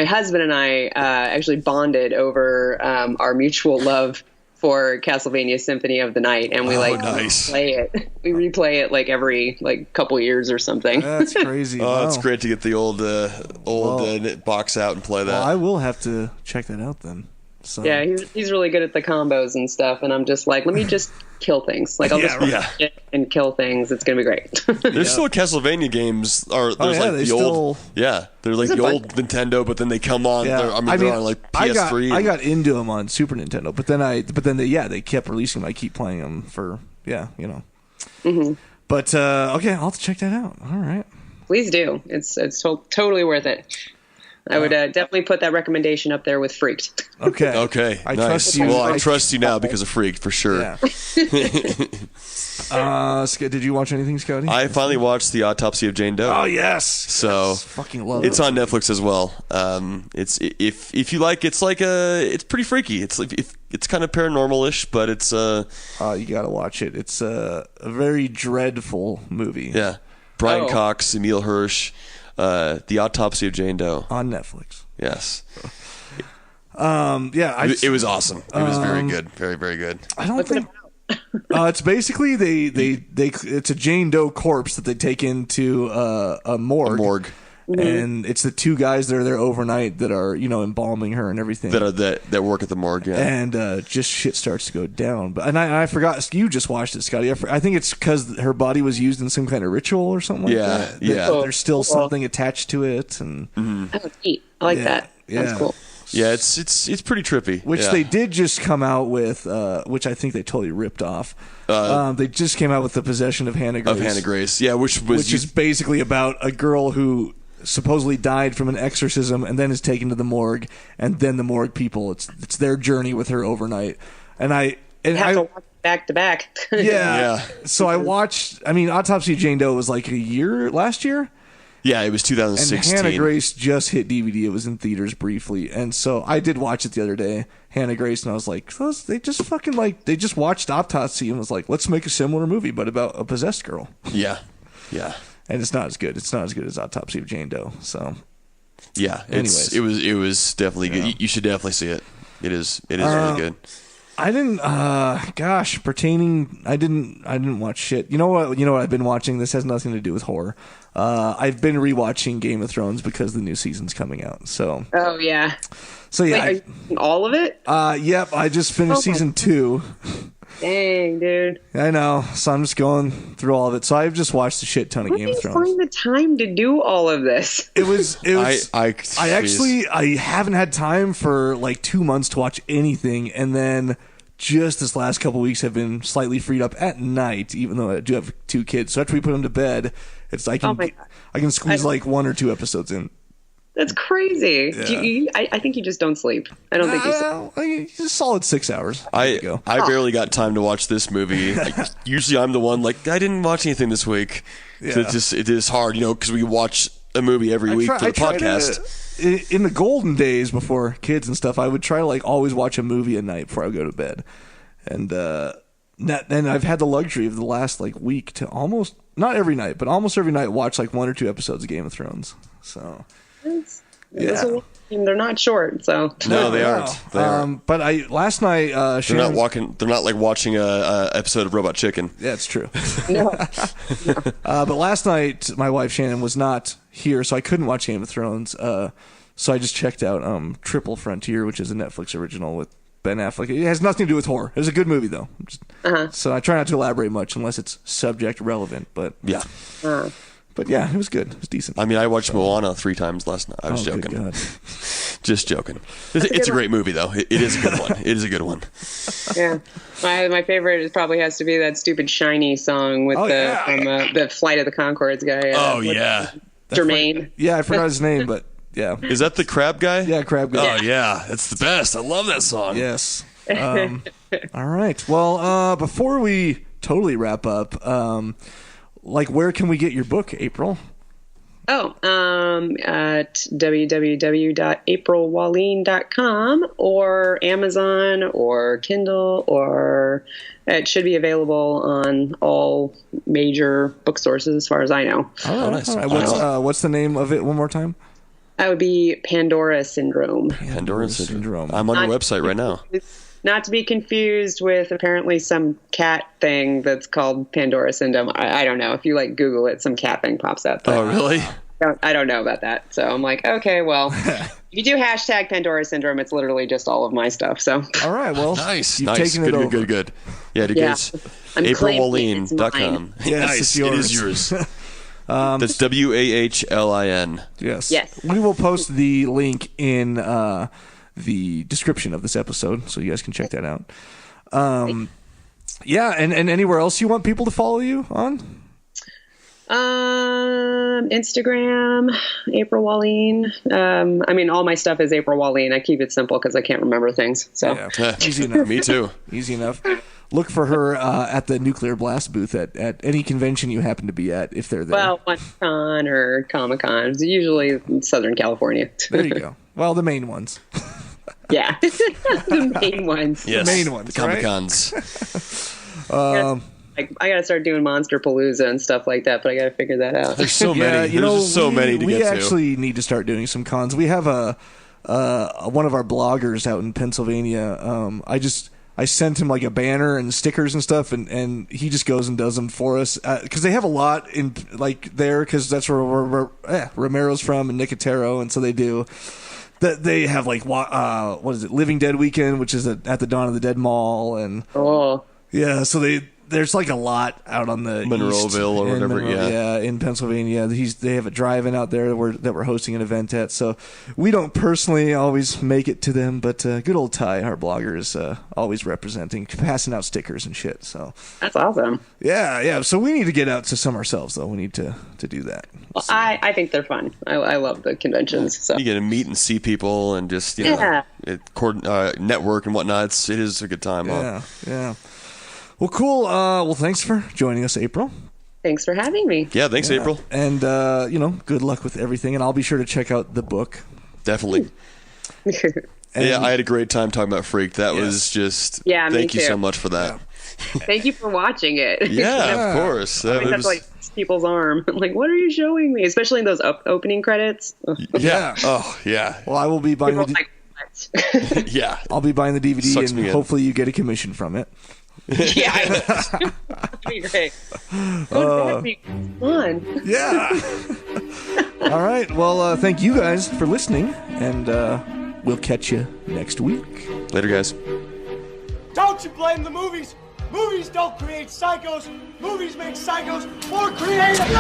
husband and I actually bonded over our mutual love for Castlevania Symphony of the Night, and we nice. play it. We replay it like every couple years or something. That's crazy. Oh, it's Wow. great to get the old box out and play that. Well, I will have to check that out then. So. Yeah, he's really good at the combos and stuff, and I'm just like, let me just kill things. Like I'll just right. it and kill things. It's gonna be great. There's still Castlevania games. There's like they the old. Yeah, they're like There's the a old Nintendo, but then they come on. Yeah. They're on like PS3. I got into them on Super Nintendo, but then they kept releasing them. I keep playing them for Mm-hmm. But okay, I'll have to check that out. All right. Please do. It's totally worth it. I would definitely put that recommendation up there with Freaked. Okay. Okay, I nice. trust you. Well, I trust you now because of Freaked for sure. Yeah. Did you watch anything, Scotty? I finally watched The Autopsy of Jane Doe. Oh yes. So Fucking love it's it. on Netflix as well. It's if you like, it's pretty freaky. It's kind of paranormal-ish, but it's you gotta watch it. It's a very dreadful movie. yeah. Brian Oh. Cox, Emil Hirsch, The Autopsy of Jane Doe. On Netflix. Yes, Yeah. it was awesome. It was very good, very very good. I don't What's it think. It's basically it's a Jane Doe corpse that they take into a morgue. Morgue And it's the two guys that are there overnight that are embalming her and everything. that work at the morgue. Yeah. And just shit starts to go down. But I forgot you just watched it, Scotty. I think it's because her body was used in some kind of ritual or something like Yeah, that. yeah. There's still something attached to it, and Oh, neat. I like that. That's cool. Yeah, it's pretty trippy. which yeah. they did just come out with, which I think they totally ripped off. They just came out with the possession of Hannah Grace. of Hannah Grace. Yeah, which is basically about a girl who supposedly died from an exorcism and then is taken to the morgue, and then the morgue people, it's their journey with her overnight. And I Have to watch back to back. Yeah. So I watched. Autopsy of Jane Doe was like last year. Yeah, it was And 2016. Hannah Grace just hit DVD. It was in theaters briefly, and so I did watch it the other day. Hannah Grace, and I was like, they just watched Autopsy and was like, let's make a similar movie, but about a possessed girl. Yeah. And it's not as good. It's not as good as Autopsy of Jane Doe. So Yeah, Anyways. it was definitely good. You should definitely see it. It is really good. I didn't. I didn't watch shit. You know what? I've been watching. This has nothing to do with horror. I've been rewatching Game of Thrones because the new season's coming out. So Oh yeah. yeah. Wait, are you seeing all of it? Yep. I just finished Okay. season 2. Dang, dude. I know. So I'm just going through all of it. So I've just watched a shit ton of Where Game do of you Thrones. find the time to do all of this? It was. I jeez. haven't had time for like 2 months to watch anything, and then just this last couple weeks have been slightly freed up at night, even though I do have 2 kids. So after we put them to bed, it's like Oh my God. I can squeeze like 1 or 2 episodes in. That's crazy. I think you just don't sleep. I don't think you sleep. Just solid 6 hours. There you go. I barely got time to watch this movie. Usually I'm the one like I didn't watch anything this week. So it is hard, because we watch a movie every week for the podcast. In the golden days before kids and stuff, I would try to like always watch a movie at night before I would go to bed, and I've had the luxury of the last like week to almost not every night, but almost every night watch like 1 or 2 episodes of Game of Thrones. So They're not short, so. No, they aren't. They aren't. But last night They're not walking. They're not like watching a episode of Robot Chicken. Yeah, it's true. No. But last night, my wife Shannon was not here, so I couldn't watch Game of Thrones. So I just checked out Triple Frontier, which is a Netflix original with Ben Affleck. It has nothing to do with horror. It was a good movie, though. So I try not to elaborate much unless it's subject relevant. But Yeah. but yeah, it was good. It was decent. I mean, I watched Moana 3 times last night. I was Oh, good joking. God. Just joking. It's a great movie, though. It is a good one. It is a good one. Yeah. My favorite probably has to be that stupid Shiny song with the Flight of the Conchords guy. Oh, yeah. Jermaine. Yeah, I forgot his name, but yeah. Is that the crab guy? Yeah, Crab Guy. Oh, yeah. It's the best. I love that song. Yes. All right. Well, before we totally wrap up, where can we get your book, April? At www.aprilwahlin.com or Amazon or Kindle, or it should be available on all major book sources as far as I know. Oh, nice. All right. What's the name of it one more time? That would be Pandora Syndrome. Pandora Syndrome. I'm on your website right now. Not to be confused with apparently some cat thing that's called Pandora Syndrome. I don't know. If you Google it, some cat thing pops up. Oh, really? I don't know about that. So I'm like, okay, well, if you do hashtag Pandora Syndrome, it's literally just all of my stuff. So all right, well, nice. You've taken it over. Good. Yeah, AprilWahlin.com. Yes, nice. It is yours. That's WAHLIN. Yes. We will post the link in the description of this episode, so you guys can check that out. Yeah, and anywhere else you want people to follow you on? Instagram, April Wahlin. I mean, all my stuff is April Wahlin. I keep it simple because I can't remember things. So easy enough. Me too. Easy enough. Look for her at the Nuclear Blast booth at any convention you happen to be at, if they're there. Well, WonderCon or Comic-Con. It's usually in Southern California. There you go. Well, the main ones. Yeah, the main ones. Yes, the main ones. The Comic-Cons. I got to start doing Monster Palooza and stuff like that, but I got to figure that out. There's so many. There's just so many to get to. We actually need to start doing some cons. We have one of our bloggers out in Pennsylvania. I sent him a banner and stickers and stuff, and he just goes and does them for us because they have a lot in there, because that's where Romero's from and Nicotero, and so they do. They have what is it, Living Dead Weekend, which is at the Dawn of the Dead Mall, and yeah, so there's a lot out on the Monroeville or whatever, in Pennsylvania. They have a drive-in out there that we're hosting an event at. So we don't personally always make it to them, but good old Ty, our blogger, is always representing, passing out stickers and shit. So that's awesome. Yeah. So we need to get out to some ourselves, though. We need to do that. Well, I think they're fun. I love the conventions. So you get to meet and see people and just network and whatnot. It is a good time. Yeah. Well, cool. Well, thanks for joining us, April. Thanks for having me. Yeah, thanks, April. And, good luck with everything. And I'll be sure to check out the book. Definitely. I had a great time talking about Freak. That was just... Yeah, thank you too. so much for that. Yeah. Thank you for watching it. Yeah, of course. I have people's arm. I'm like, what are you showing me? Especially in those opening credits. Yeah. Oh, yeah. Well, I will be buying Yeah. I'll be buying the DVD, Sucks and hopefully you get a commission from it. Yeah, that'd be great. That'd be fun. Yeah. All right. Well, thank you guys for listening, and we'll catch you next week. Later, guys. Don't you blame the movies. Movies don't create psychos. Movies make psychos more creative.